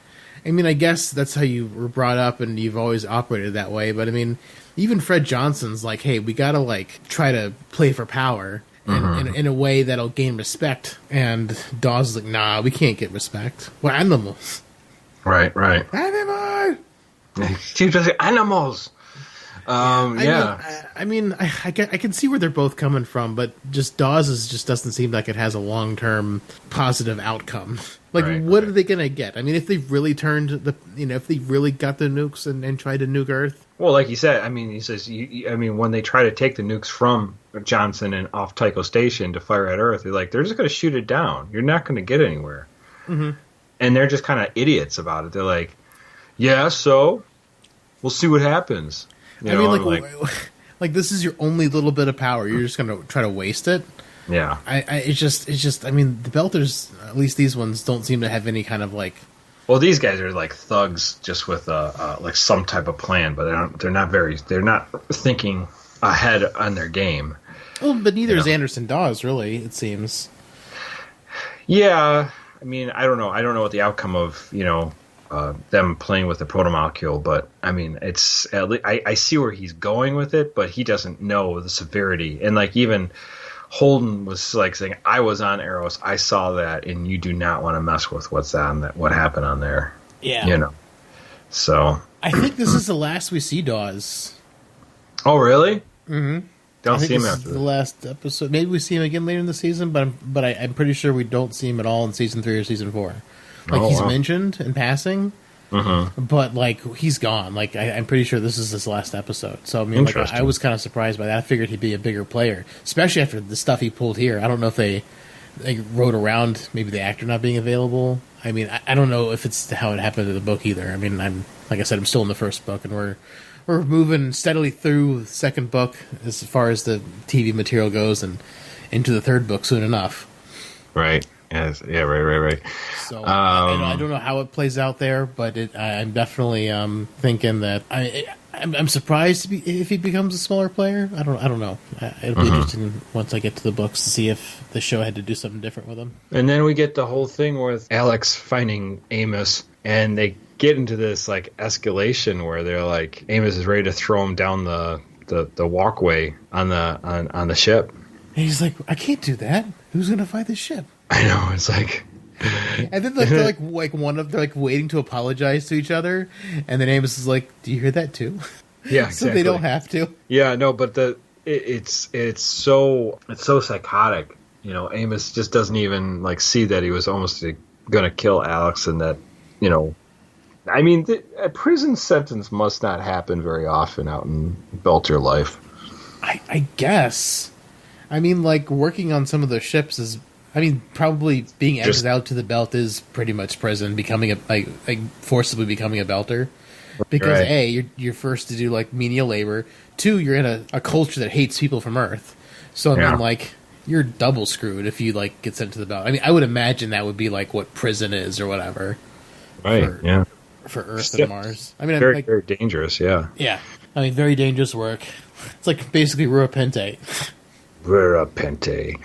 [SPEAKER 1] I guess that's how you were brought up and you've always operated that way, but I mean, even Fred Johnson's like, hey, we gotta like try to play for power in a way that'll gain respect. And Dawes is like, nah, we can't get respect. We're animals.
[SPEAKER 3] Right.
[SPEAKER 1] Animals!
[SPEAKER 3] She's just like, animals!
[SPEAKER 1] I mean, I can see where they're both coming from, but just Dawes just doesn't seem like it has a long-term positive outcome. Like, what are they going to get? I mean, if they really if they really got the nukes and tried to nuke Earth?
[SPEAKER 3] Well, like you said, I mean, he says, when they try to take the nukes from Johnson and off Tycho Station to fire at Earth, they're just going to shoot it down. You're not going to get anywhere. Mm-hmm. And they're just kind of idiots about it. They're like, yeah, so we'll see what happens.
[SPEAKER 1] Like this is your only little bit of power. You're just going to try to waste it.
[SPEAKER 3] Yeah.
[SPEAKER 1] It's just. I mean, the Belters, at least these ones, don't seem to have any kind of like.
[SPEAKER 3] Well, these guys are like thugs, just with like some type of plan, but they're not thinking ahead on their game.
[SPEAKER 1] Well, but neither is Anderson Dawes, really. It seems.
[SPEAKER 3] Yeah, I mean, I don't know. I don't know what the outcome of them playing with the protomolecule, but I mean, it's I see where he's going with it, but he doesn't know the severity. And like even Holden was like saying, "I was on Eros, I saw that, and you do not want to mess with what happened on there." Yeah, So
[SPEAKER 1] I think this is the last we see Dawes.
[SPEAKER 3] Oh, really?
[SPEAKER 1] Mm-hmm.
[SPEAKER 3] Don't see him after
[SPEAKER 1] the last episode. Maybe we see him again later in the season, but I'm pretty sure we don't see him at all in season 3 or season 4. Like he's mentioned in passing, but like he's gone. Like I'm pretty sure this is his last episode. So I mean, like, I was kind of surprised by that. I figured he'd be a bigger player, especially after the stuff he pulled here. I don't know if they wrote around maybe the actor not being available. I mean, I don't know if it's how it happened in the book either. I mean, I'm still in the first book, and we're moving steadily through the second book as far as the TV material goes, and into the third book soon enough.
[SPEAKER 3] Right. Yes. Yeah. Right.
[SPEAKER 1] So I don't know how it plays out there, but I'm definitely thinking that I'm surprised if he becomes a smaller player. I don't know. It'll be interesting once I get to the books to see if the show had to do something different with him.
[SPEAKER 3] And then we get the whole thing with Alex finding Amos, and they get into this like escalation where they're like, Amos is ready to throw him down the walkway on the ship.
[SPEAKER 1] And he's like, I can't do that. Who's gonna fight this ship?
[SPEAKER 3] I know, it's like.
[SPEAKER 1] And then they're waiting to apologize to each other, and then Amos is like, "Do you hear that too?"
[SPEAKER 3] Yeah,
[SPEAKER 1] so they don't have to.
[SPEAKER 3] Yeah, no, but it's so psychotic. Amos just doesn't even like see that he was almost gonna kill Alex, and that I mean, a prison sentence must not happen very often out in Belter life.
[SPEAKER 1] I guess. I mean, like working on some of the ships is. I mean, probably being exiled to the belt is pretty much prison, becoming forcibly becoming a belter. Because A, you're forced to do like menial labor. 2, you're in a culture that hates people from Earth. So I mean, like you're double screwed if you like get sent to the belt. I mean, I would imagine that would be like what prison is or whatever.
[SPEAKER 3] Right.
[SPEAKER 1] For Earth and Mars. I mean,
[SPEAKER 3] very very dangerous. Yeah.
[SPEAKER 1] Yeah. I mean, very dangerous work. It's like basically Rua Pente.
[SPEAKER 3] Rura Pente,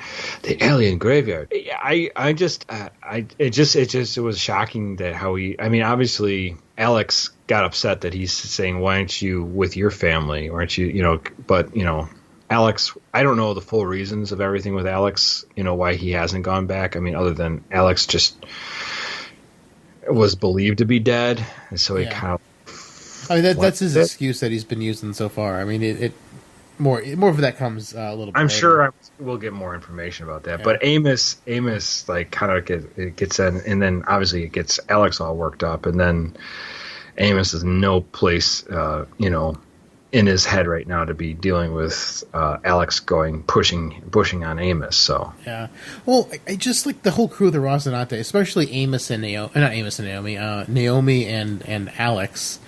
[SPEAKER 3] the alien graveyard. It was shocking that how obviously Alex got upset that he's saying, why aren't you with your family? Why aren't you, but Alex, I don't know the full reasons of everything with Alex, why he hasn't gone back. I mean, other than Alex just was believed to be dead. And so he kind of.
[SPEAKER 1] I mean, that's his excuse that he's been using so far. I mean, More of that comes a little bit
[SPEAKER 3] I'm
[SPEAKER 1] later.
[SPEAKER 3] sure we'll get more information about that. Yeah. But Amos like kind of gets in, and then obviously it gets Alex all worked up, and then Amos is no place, in his head right now to be dealing with Alex pushing on Amos. So
[SPEAKER 1] Yeah. Well, I just like the whole crew of the Rocinante, especially Amos and Naomi, not Amos and Naomi, Naomi and Alex.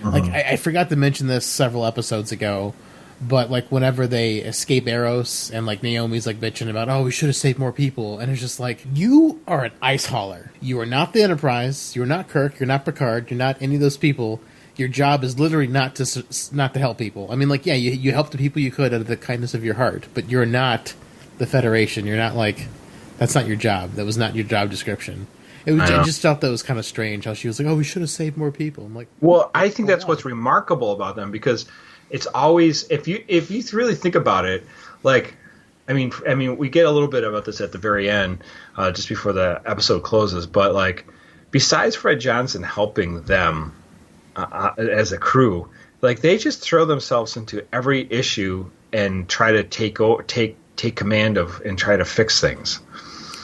[SPEAKER 1] Like, I forgot to mention this several episodes ago, but like whenever they escape Eros and like Naomi's like bitching about, oh, we should have saved more people, and it's just like, you are an ice hauler. You are not the Enterprise. You're not Kirk. You're not Picard. You're not any of those people. Your job is literally not to help people. I mean, like, yeah, you help the people you could out of the kindness of your heart, but you're not the Federation. You're not like, that's not your job. That was not your job description. I just felt that was kind of strange how she was like, oh, we should have saved more people. I'm like,
[SPEAKER 3] well, I think that's what's remarkable about them, because it's always, if you really think about it, like, I mean, we get a little bit about this at the very end, just before the episode closes, but like, besides Fred Johnson helping them as a crew, like, they just throw themselves into every issue and try to take command of and try to fix things.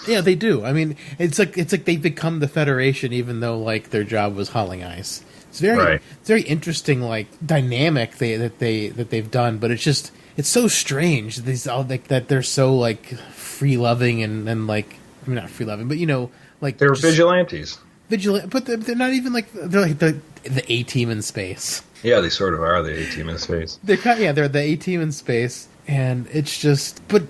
[SPEAKER 1] Yeah, they do. I mean, it's like they've become the Federation, even though like their job was hauling ice. It's very interesting, like, dynamic that they've done, but it's so strange. These all like that they're so like free loving and like, I mean, not free loving, but like
[SPEAKER 3] they're vigilantes.
[SPEAKER 1] But they're not even like, they're like the A-team in space.
[SPEAKER 3] Yeah, they sort of are the A-team in space.
[SPEAKER 1] They're the A-team in space, and it's just. But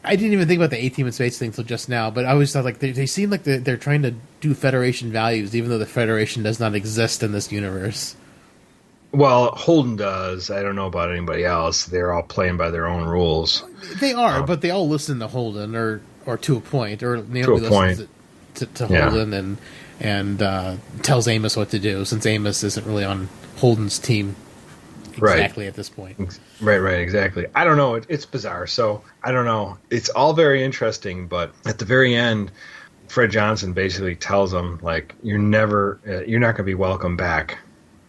[SPEAKER 1] I didn't even think about the A-team in space thing until just now. But I always thought like they seem like they're trying to do Federation values, even though the Federation does not exist in this universe.
[SPEAKER 3] Well, Holden does. I don't know about anybody else. They're all playing by their own rules.
[SPEAKER 1] They are, but they all listen to Holden, or to a point, or Naomi listens to Holden and tells Amos what to do, since Amos isn't really on Holden's team exactly at this point.
[SPEAKER 3] Right, exactly. I don't know. It's bizarre. So I don't know. It's all very interesting, but at the very end, Fred Johnson basically tells them, like, you're not going to be welcome back.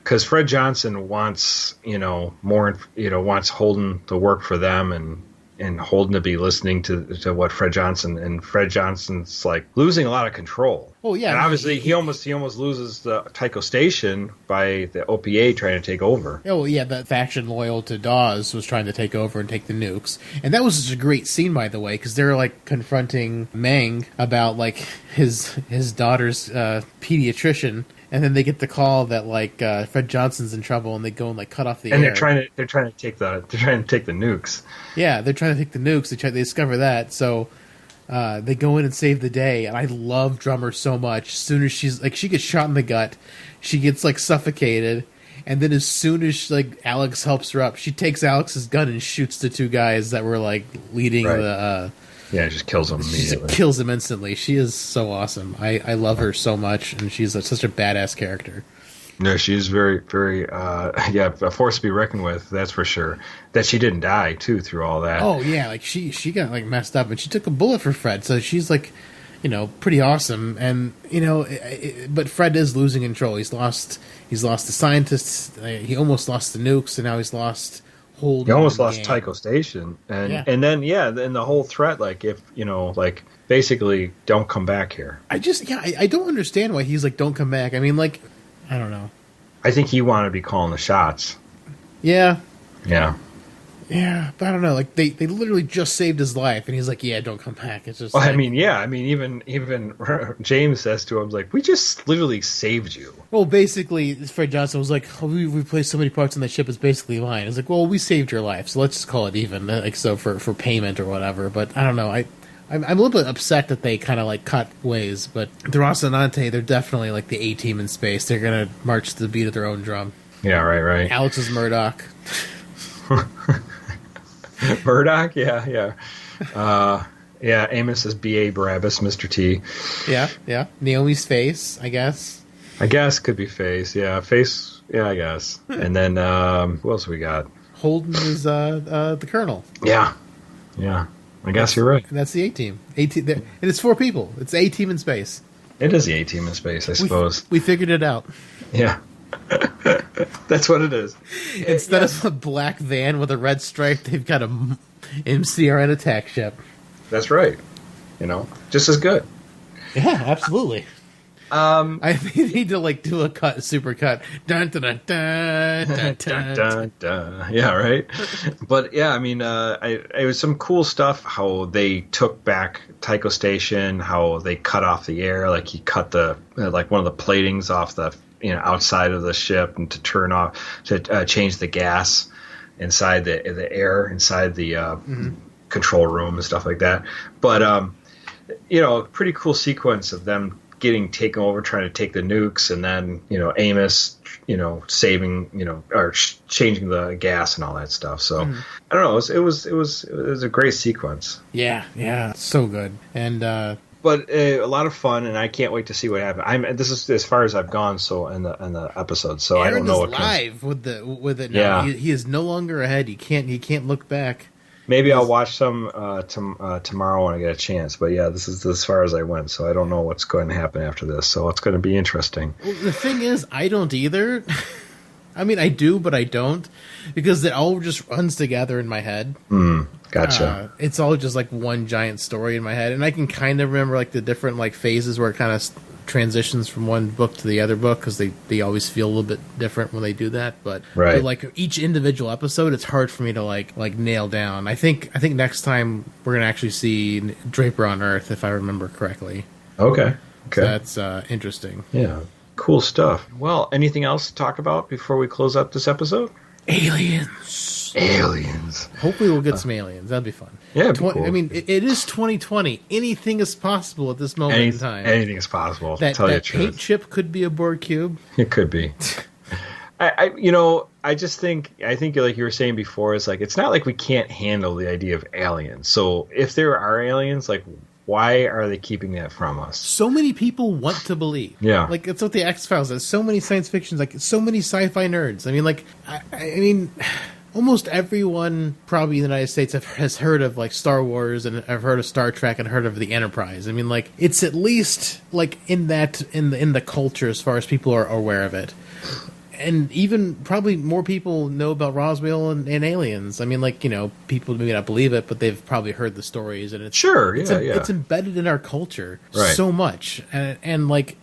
[SPEAKER 3] Because Fred Johnson wants, more, wants Holden to work for them and Holden to be listening to what Fred Johnson, and Fred Johnson's like losing a lot of control. Oh yeah, and obviously he almost loses the Tycho Station by the OPA trying to take over.
[SPEAKER 1] Oh yeah, that faction loyal to Dawes was trying to take over and take the nukes, and that was such a great scene, by the way, because they're like confronting Meng about like his daughter's pediatrician. And then they get the call that like Fred Johnson's in trouble, and they go and like cut off the air.
[SPEAKER 3] And they're trying to take the nukes.
[SPEAKER 1] Yeah, they're trying to take the nukes. They discover that, so they go in and save the day. And I love Drummer so much. As soon as she gets shot in the gut, she gets like suffocated, and then as soon as like Alex helps her up, she takes Alex's gun and shoots the two guys that were like leading the.
[SPEAKER 3] Yeah, just kills him immediately.
[SPEAKER 1] She kills him instantly. She is so awesome. I love her so much, and she's such a badass character.
[SPEAKER 3] No, she's very, very, a force to be reckoned with, that's for sure. That she didn't die, too, through all that.
[SPEAKER 1] Oh, yeah, like, she got, like, messed up, and she took a bullet for Fred, so she's, like, pretty awesome, and, but Fred is losing control. He's lost the scientists, he almost lost the nukes, and now he's lost Holden.
[SPEAKER 3] He almost lost Tycho Station, and then the whole threat, like, if, basically, don't come back here.
[SPEAKER 1] I don't understand why he's like, don't come back. I mean, like, I don't know.
[SPEAKER 3] I think he wanted to be calling the shots.
[SPEAKER 1] Yeah.
[SPEAKER 3] Yeah.
[SPEAKER 1] Yeah, but I don't know. Like, they literally just saved his life, and he's like, yeah, don't come back. It's just.
[SPEAKER 3] Well, like, even James says to him, like, we just literally saved you.
[SPEAKER 1] Well, basically, Fred Johnson was like, oh, we replaced so many parts on the ship, it's basically mine. It's like, well, we saved your life, so let's just call it even, like, so for payment or whatever. But I don't know. I'm a little bit upset that they kind of like cut ways, but the Rocinante, they're definitely like the A-team in space. They're gonna march to the beat of their own drum.
[SPEAKER 3] Yeah, right.
[SPEAKER 1] Alex is Murdoch.
[SPEAKER 3] Murdoch, yeah. Amos is B.A. Barabbas, Mr. T.
[SPEAKER 1] Yeah. Naomi's Face, I guess.
[SPEAKER 3] Could be Face. Yeah, Face. Yeah, I guess. And then who else we got?
[SPEAKER 1] Holden is the Colonel.
[SPEAKER 3] Yeah. I guess you're right.
[SPEAKER 1] And that's the A-team. And it's 4 people. It's A-team in space.
[SPEAKER 3] It is the A-team in space, I suppose.
[SPEAKER 1] We figured it out.
[SPEAKER 3] Yeah. That's what it is.
[SPEAKER 1] Instead of a black van with a red stripe, they've got a MCRN attack ship.
[SPEAKER 3] That's right. Just as good.
[SPEAKER 1] Yeah, absolutely. I need to like do a super cut. Dun, dun, dun, dun, dun, dun, dun.
[SPEAKER 3] Dun. Yeah, right. But yeah, I mean, it was some cool stuff. How they took back Tycho Station, how they cut off the air, like he cut the like one of the platings off the outside of the ship, and to change the gas inside the air inside the control room and stuff like that. But pretty cool sequence of them getting taken over, trying to take the nukes, and then Amos saving or changing the gas and all that stuff. So I don't know, it was a great sequence.
[SPEAKER 1] Yeah, so good. And
[SPEAKER 3] but a lot of fun, and I can't wait to see what happens. This is as far as I've gone in the episode, so
[SPEAKER 1] Aaron
[SPEAKER 3] I don't know what
[SPEAKER 1] live comes. with it now.
[SPEAKER 3] Yeah.
[SPEAKER 1] He is no longer ahead. He can't look back.
[SPEAKER 3] Maybe I'll watch some tomorrow when I get a chance. But yeah, this is as far as I went, so I don't know what's going to happen after this. So it's going to be interesting.
[SPEAKER 1] Well, the thing is, I don't either. I mean, I do, but I don't, because it all just runs together in my head.
[SPEAKER 3] Gotcha.
[SPEAKER 1] It's all just like one giant story in my head, and I can kind of remember like the different like phases where it kind of transitions from one book to the other book, because they always feel a little bit different when they do that. But like each individual episode, it's hard for me to like nail down. I think next time we're gonna actually see Draper on Earth, if I remember correctly.
[SPEAKER 3] Okay.
[SPEAKER 1] So that's interesting.
[SPEAKER 3] Yeah. Cool stuff. Well, anything else to talk about before we close up this episode?
[SPEAKER 1] Aliens. Hopefully we'll get some aliens. That'd be fun.
[SPEAKER 3] Yeah, it'd be cool.
[SPEAKER 1] I mean, it is 2020. Anything is possible at this moment in time.
[SPEAKER 3] Anything is possible.
[SPEAKER 1] That paint chip could be a Borg cube.
[SPEAKER 3] It could be. I think like you were saying before, it's like it's not like we can't handle the idea of aliens. So if there are aliens, like, why are they keeping that from us?
[SPEAKER 1] So many people want to believe.
[SPEAKER 3] Yeah.
[SPEAKER 1] Like, it's what the X-Files is. So many science fictions, like, so many sci-fi nerds. I mean, like, I mean, almost everyone probably in the United States has heard of, like, Star Wars, and have heard of Star Trek, and heard of the Enterprise. I mean, like, it's at least, like, in the culture as far as people are aware of it. And even probably more people know about Roswell and aliens. I mean, like, people maybe not believe it, but they've probably heard the stories, and it's it's embedded in our culture so much. And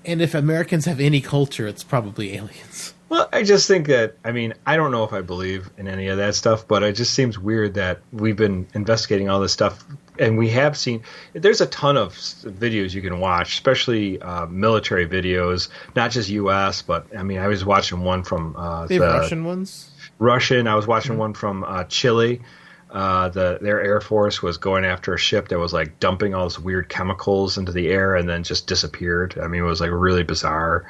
[SPEAKER 1] if Americans have any culture, it's probably aliens.
[SPEAKER 3] Well, I just think that, I mean, I don't know if I believe in any of that stuff, but it just seems weird that we've been investigating all this stuff, and we have seen, there's a ton of videos you can watch, especially military videos, not just U.S., but, I mean, I was watching one from...
[SPEAKER 1] They have Russian ones?
[SPEAKER 3] Russian. I was watching one from Chile. Their Air Force was going after a ship that was, like, dumping all this weird chemicals into the air and then just disappeared. I mean, it was, like, really bizarre.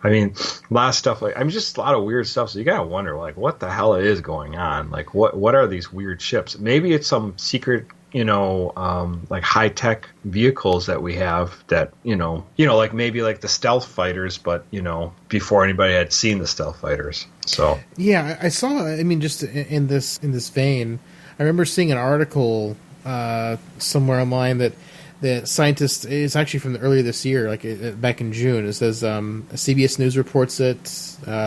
[SPEAKER 3] I mean, a lot of stuff just a lot of weird stuff. So you gotta wonder, like, what the hell is going on? Like, what are these weird ships? Maybe it's some secret, like high tech vehicles that we have that, like maybe like the stealth fighters, but before anybody had seen the stealth fighters. So
[SPEAKER 1] yeah, I saw. I mean, just in this vein, I remember seeing an article somewhere online that the scientists, it's actually from earlier this year, like back in June. It says CBS News reports it,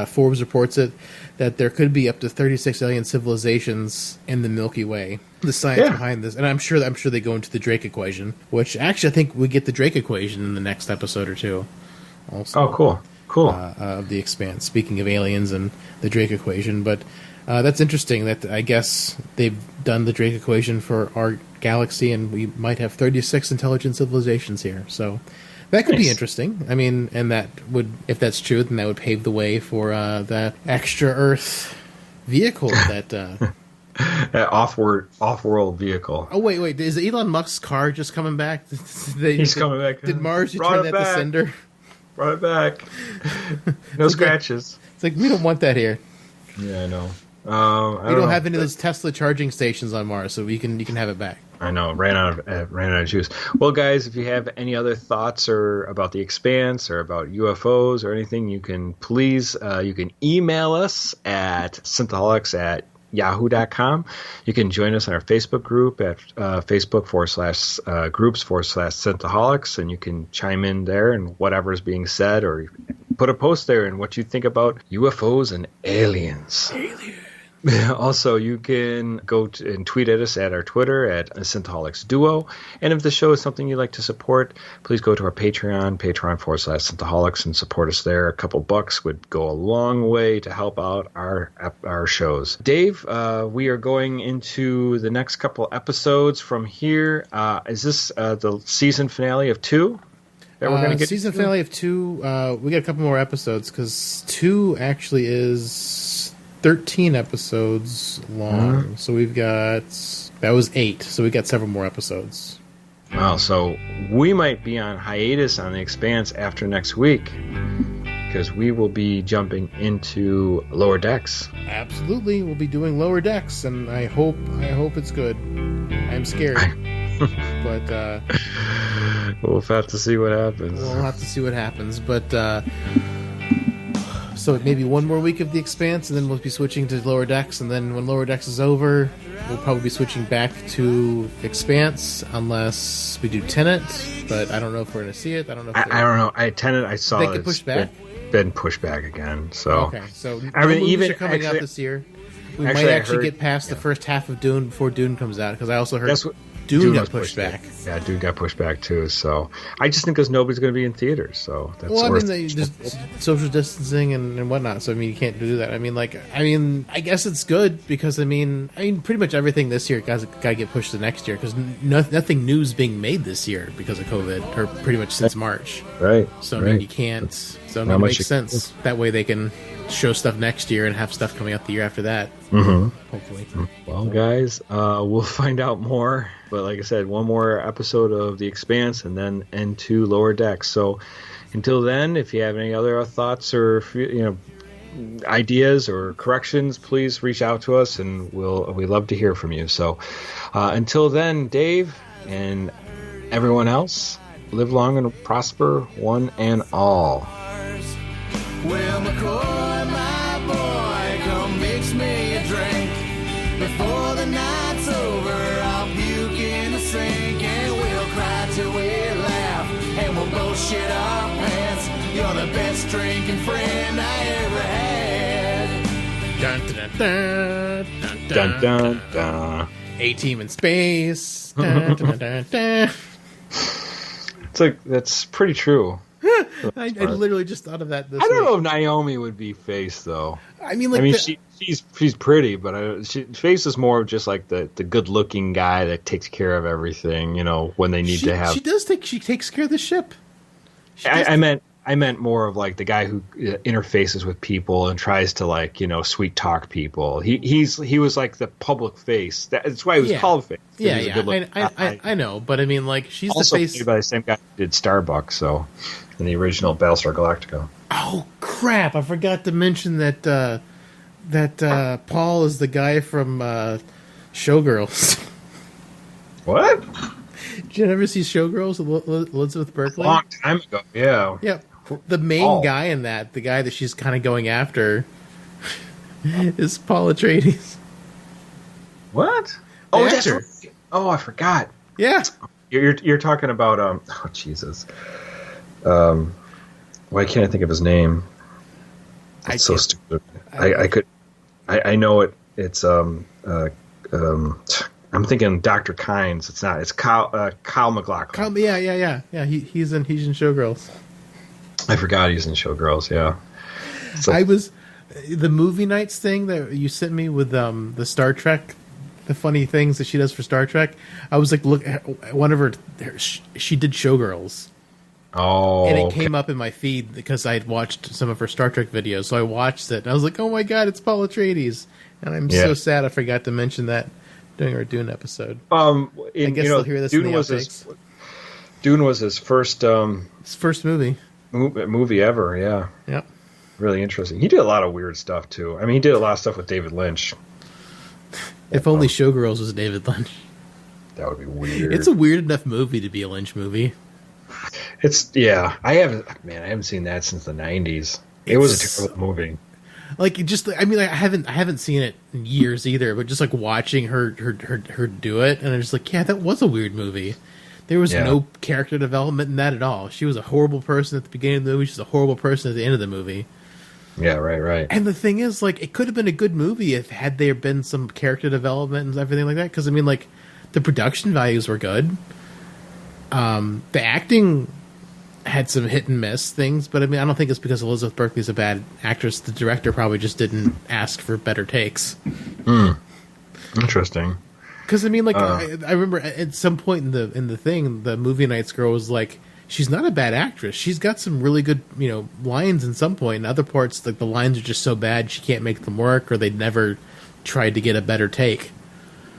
[SPEAKER 1] Forbes reports it, that there could be up to 36 alien civilizations in the Milky Way. The science behind this, and I'm sure they go into the Drake equation, which actually I think we get the Drake equation in the next episode or two. Also,
[SPEAKER 3] cool.
[SPEAKER 1] Of the Expanse. Speaking of aliens and the Drake equation, but that's interesting. That I guess they've done the Drake equation for our galaxy, and we might have 36 intelligent civilizations here. So that could be interesting. I mean, and that would, if that's true, then that would pave the way for that extra Earth vehicle that.
[SPEAKER 3] Off-world vehicle.
[SPEAKER 1] Oh wait! Is Elon Musk's car just coming back?
[SPEAKER 3] He's coming back.
[SPEAKER 1] Did Mars return that to sender?
[SPEAKER 3] Brought it back. No scratches.
[SPEAKER 1] It's like, we don't want that here.
[SPEAKER 3] Yeah, I know.
[SPEAKER 1] We don't have any of those Tesla charging stations on Mars, so you can have it back.
[SPEAKER 3] I know, ran out of juice. Well, guys, if you have any other thoughts or about the Expanse or about UFOs or anything, you can please you can email us at synthaholics@yahoo.com. You can join us on our Facebook group at Facebook/groups/Synthaholics, and you can chime in there and whatever is being said, or put a post there and what you think about UFOs and aliens. Also, you can go and tweet at us at our Twitter at Synthaholics Duo. And if the show is something you'd like to support, please go to our Patreon.com/Synthaholics, and support us there. A couple bucks would go a long way to help out our shows. Dave, we are going into the next couple episodes from here. Is this the season finale of 2? That we're going to get
[SPEAKER 1] season finale of 2. We got a couple more episodes because 2 actually is 13 episodes long. Mm-hmm. So that was 8. So we got several more episodes.
[SPEAKER 3] Wow. So we might be on hiatus on the Expanse after next week because we will be jumping into Lower Decks.
[SPEAKER 1] Absolutely. We'll be doing Lower Decks, and I hope it's good. I'm scared. But
[SPEAKER 3] we'll have to see what happens.
[SPEAKER 1] But so maybe one more week of the Expanse, and then we'll be switching to Lower Decks, and then when Lower Decks is over, we'll probably be switching back to Expanse, unless we do Tenet, but I don't know if we're going to see it. I don't know.
[SPEAKER 3] I don't know. Tenet, I saw
[SPEAKER 1] they get pushed back.
[SPEAKER 3] Been pushed back again. So
[SPEAKER 1] okay. So movies are coming out this year. We might actually get past the first half of Dune before Dune comes out, because I also heard Dune got pushed back.
[SPEAKER 3] Yeah, Dune got pushed back too. So I just think because nobody's going to be in theaters. So that's
[SPEAKER 1] just social distancing and whatnot. So you can't do that. I guess it's good because pretty much everything this year got to get pushed to next year because nothing new is being made this year because of COVID, or pretty much since March.
[SPEAKER 3] Right.
[SPEAKER 1] So you can't. So it makes sense. That way they can show stuff next year and have stuff coming out the year after that.
[SPEAKER 3] Mm-hmm.
[SPEAKER 1] Hopefully.
[SPEAKER 3] Well, guys, we'll find out more. But like I said, one more episode of The Expanse and then into Lower Decks. So until then, if you have any other thoughts or ideas or corrections, please reach out to us, and we'd love to hear from you. So until then, Dave and everyone else, live long and prosper, one and all.
[SPEAKER 2] Well, McCoy, my boy, come mix me a drink. Before the night's over, I'll puke in the sink, and we'll cry till we laugh, and we'll both shit our pants. You're the best drinking friend I ever had.
[SPEAKER 1] Dun dun dun dun dun
[SPEAKER 3] Dun dun dun.
[SPEAKER 1] A-Team in space. Dun, dun, dun, dun.
[SPEAKER 3] That's pretty true.
[SPEAKER 1] I literally just thought of that.
[SPEAKER 3] I don't know if Naomi would be Face though. She's pretty, but Face is more of just like the good looking guy that takes care of everything. When they need to have.
[SPEAKER 1] She takes care of the ship.
[SPEAKER 3] I meant more of like the guy who interfaces with people and tries to sweet talk people. He was like the public face. That's why he was called Face.
[SPEAKER 1] I know, but she's
[SPEAKER 3] also
[SPEAKER 1] the face.
[SPEAKER 3] Played by the same guy who did Starbucks, so in the original Battlestar Galactica.
[SPEAKER 1] Oh crap! I forgot to mention that Paul is the guy from Showgirls.
[SPEAKER 3] What?
[SPEAKER 1] Did you ever see Showgirls with Elizabeth Berkley?
[SPEAKER 3] A long time ago, yeah.
[SPEAKER 1] Yeah. The main guy in that, the guy that she's kind of going after, is Paul Atreides.
[SPEAKER 3] What? Oh, that's right. Oh, I forgot.
[SPEAKER 1] Yeah.
[SPEAKER 3] You're talking about oh Jesus. Why can't I think of his name? It's so stupid. I know it. It's I'm thinking Dr. Kynes. It's not. It's Kyle MacLachlan.
[SPEAKER 1] Yeah. He's in Showgirls.
[SPEAKER 3] I forgot he's in Showgirls. Yeah.
[SPEAKER 1] I was the movie nights thing that you sent me with the Star Trek, the funny things that she does for Star Trek. I was like, look, one of her, she did Showgirls.
[SPEAKER 3] Oh,
[SPEAKER 1] and it came up in my feed because I had watched some of her Star Trek videos. So I watched it and I was like, oh my god, it's Paul Atreides. And I'm so sad I forgot to mention that during our Dune episode. I guess they'll hear this in the outtakes.
[SPEAKER 3] Dune was his first
[SPEAKER 1] movie
[SPEAKER 3] ever. Yeah.
[SPEAKER 1] Yep.
[SPEAKER 3] Really interesting. He did a lot of weird stuff too. He did a lot of stuff with David Lynch.
[SPEAKER 1] If only Showgirls was David Lynch.
[SPEAKER 3] That would be weird.
[SPEAKER 1] It's a weird enough movie to be a Lynch movie.
[SPEAKER 3] I haven't seen that since the 90s. It was a terrible movie.
[SPEAKER 1] I haven't seen it in years either, but just like watching her do it, and I'm just like, yeah, that was a weird movie. There was no character development in that at all. She was a horrible person at the beginning of the movie. She's a horrible person at the end of the movie.
[SPEAKER 3] Yeah, right.
[SPEAKER 1] And the thing is, like, it could have been a good movie if had there been some character development and everything like that. Because I mean, like, the production values were good. The acting had some hit and miss things, but I mean, I don't think it's because Elizabeth Berkley's a bad actress. The director probably just didn't ask for better takes.
[SPEAKER 3] Interesting.
[SPEAKER 1] Because I mean, like, I remember at some point in the thing, the movie nights girl was like, she's not a bad actress. She's got some really good, lines in some point. In other parts, like, the lines are just so bad she can't make them work, or they never tried to get a better take.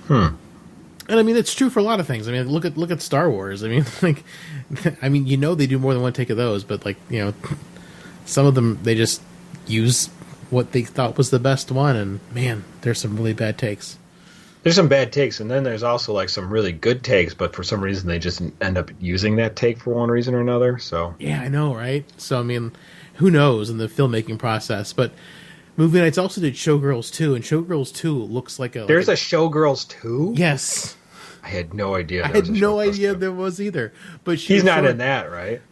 [SPEAKER 1] And I mean, it's true for a lot of things. I mean, look at Star Wars. I mean, like, they do more than one take of those, but like, some of them they just use what they thought was the best one, and man, there's some really bad takes.
[SPEAKER 3] There's some bad takes, and then there's also like some really good takes, but for some reason they just end up using that take for one reason or another. So
[SPEAKER 1] yeah, I know, right? So I mean, who knows in the filmmaking process? But Movie Nights also did Showgirls 2, and Showgirls 2 looks like
[SPEAKER 3] there's a Showgirls 2?
[SPEAKER 1] Yes.
[SPEAKER 3] I had no idea.
[SPEAKER 1] I had no idea there was either. But
[SPEAKER 3] he's not in that, right?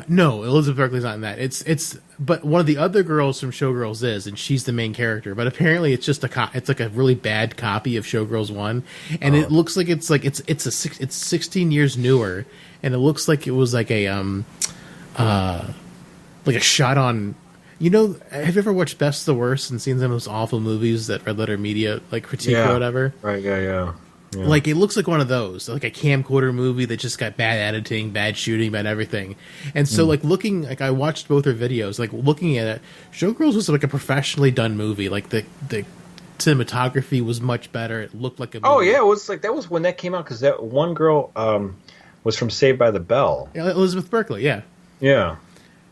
[SPEAKER 1] No, Elizabeth Berkley's not in that. But one of the other girls from Showgirls is, and she's the main character. But apparently, it's just it's like a really bad copy of Showgirls 1, and it looks like it's 16 years newer, and it looks like it was like a shot on. Have you ever watched Best of the Worst and seen some of those awful movies that Red Letter Media like critique or whatever?
[SPEAKER 3] Right. Yeah.
[SPEAKER 1] Like, it looks like one of those, like a camcorder movie that just got bad editing, bad shooting, bad everything. And so, I watched both her videos, like, looking at it, Showgirls was like a professionally done movie. Like, the cinematography was much better. It looked like a movie.
[SPEAKER 3] Oh, yeah, it was like, that was when that came out, because that one girl was from Saved by the Bell.
[SPEAKER 1] Yeah, Elizabeth Berkley, yeah.
[SPEAKER 3] Yeah.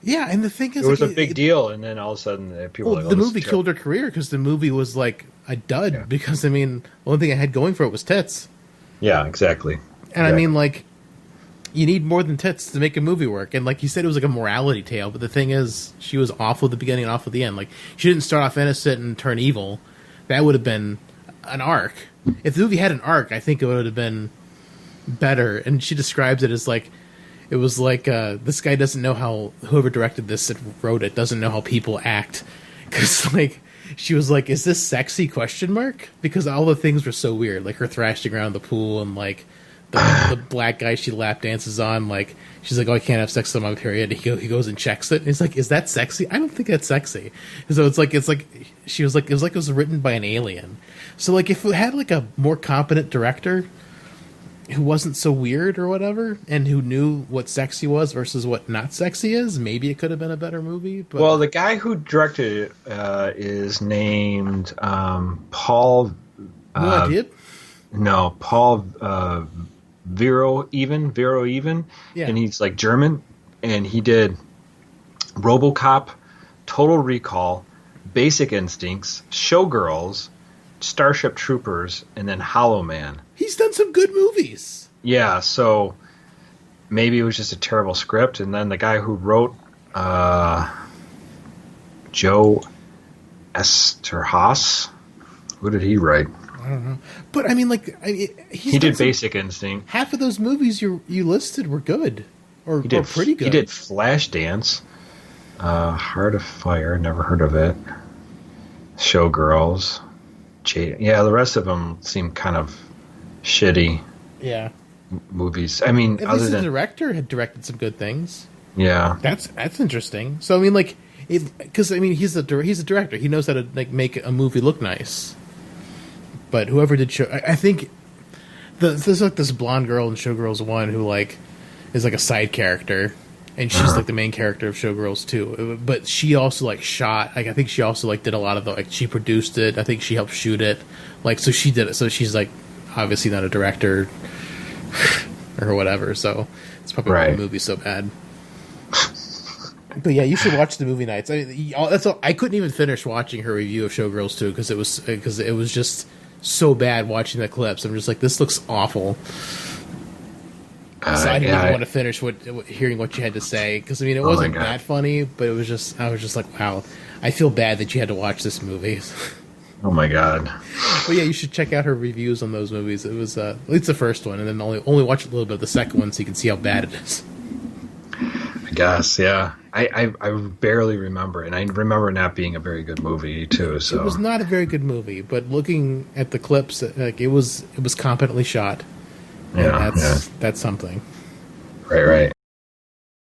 [SPEAKER 1] Yeah, and the thing is,
[SPEAKER 3] it was a big deal, and then all of a sudden, people were like,
[SPEAKER 1] the movie killed her career, because the movie was like a dud, because, I mean, the only thing it had going for it was tits.
[SPEAKER 3] Yeah, exactly.
[SPEAKER 1] And I mean, like, you need more than tits to make a movie work. And like you said, it was like a morality tale, but the thing is, she was awful at the beginning and awful at the end. Like, she didn't start off innocent and turn evil. That would have been an arc. If the movie had an arc, I think it would have been better. And she describes it as like, it was like, this guy doesn't know how, whoever directed this and wrote it doesn't know how people act. Because, like, she was like, is this sexy, question mark? Because all the things were so weird. Like, her thrashing around the pool and, like, the black guy she lap dances on. Like, she's like, oh, I can't have sex on my period. He goes and checks it. And he's like, is that sexy? I don't think that's sexy. So it's like, she was like, it was written by an alien. So, like, if it had, like, a more competent director who wasn't so weird or whatever, and who knew what sexy was versus what not sexy is, maybe it could have been a better movie. But
[SPEAKER 3] well, the guy who directed it is named Paul. No, Paul Vero even,
[SPEAKER 1] yeah.
[SPEAKER 3] And he's like German, and he did RoboCop, Total Recall, Basic Instincts, Showgirls, Starship Troopers, and then Hollow Man.
[SPEAKER 1] He's done some good movies.
[SPEAKER 3] Yeah, so maybe it was just a terrible script. And then the guy who wrote Joe Esterhaas, who did he write?
[SPEAKER 1] I don't know. But, I mean, like...
[SPEAKER 3] he did Basic Instinct.
[SPEAKER 1] Half of those movies you listed were good. Or pretty good.
[SPEAKER 3] He did Flashdance, Heart of Fire, never heard of it. Showgirls. Yeah, the rest of them seem kind of shitty.
[SPEAKER 1] Yeah.
[SPEAKER 3] Movies. I mean,
[SPEAKER 1] at least the director had directed some good things.
[SPEAKER 3] Yeah.
[SPEAKER 1] That's interesting. So I mean, like, because I mean, he's a director. He knows how to like make a movie look nice. But whoever did I think there's like this blonde girl in Showgirls 1 who like is like a side character, and she's like the main character of Showgirls 2. But she also like shot. Like, I think she also like did a lot of the like she produced it. I think she helped shoot it. Like, so she did it. So she's like obviously not a director or whatever. So it's probably why the movie's so bad. But yeah, you should watch the movie nights. I mean, that's all. I couldn't even finish watching her review of Showgirls 2 because it was just so bad watching the clips. I'm just like, this looks awful. So I didn't even want to finish hearing what you had to say, because I mean, it wasn't that funny, but I was just like, wow, I feel bad that you had to watch this movie.
[SPEAKER 3] Oh my god!
[SPEAKER 1] But yeah, you should check out her reviews on those movies. It was at least the first one, and then only watch a little bit of the second one so you can see how bad it is.
[SPEAKER 3] I guess, yeah. I barely remember, and I remember it not being a very good movie too. So
[SPEAKER 1] It was not a very good movie, but looking at the clips, like it was competently shot. And
[SPEAKER 3] yeah,
[SPEAKER 1] that's something.
[SPEAKER 3] right.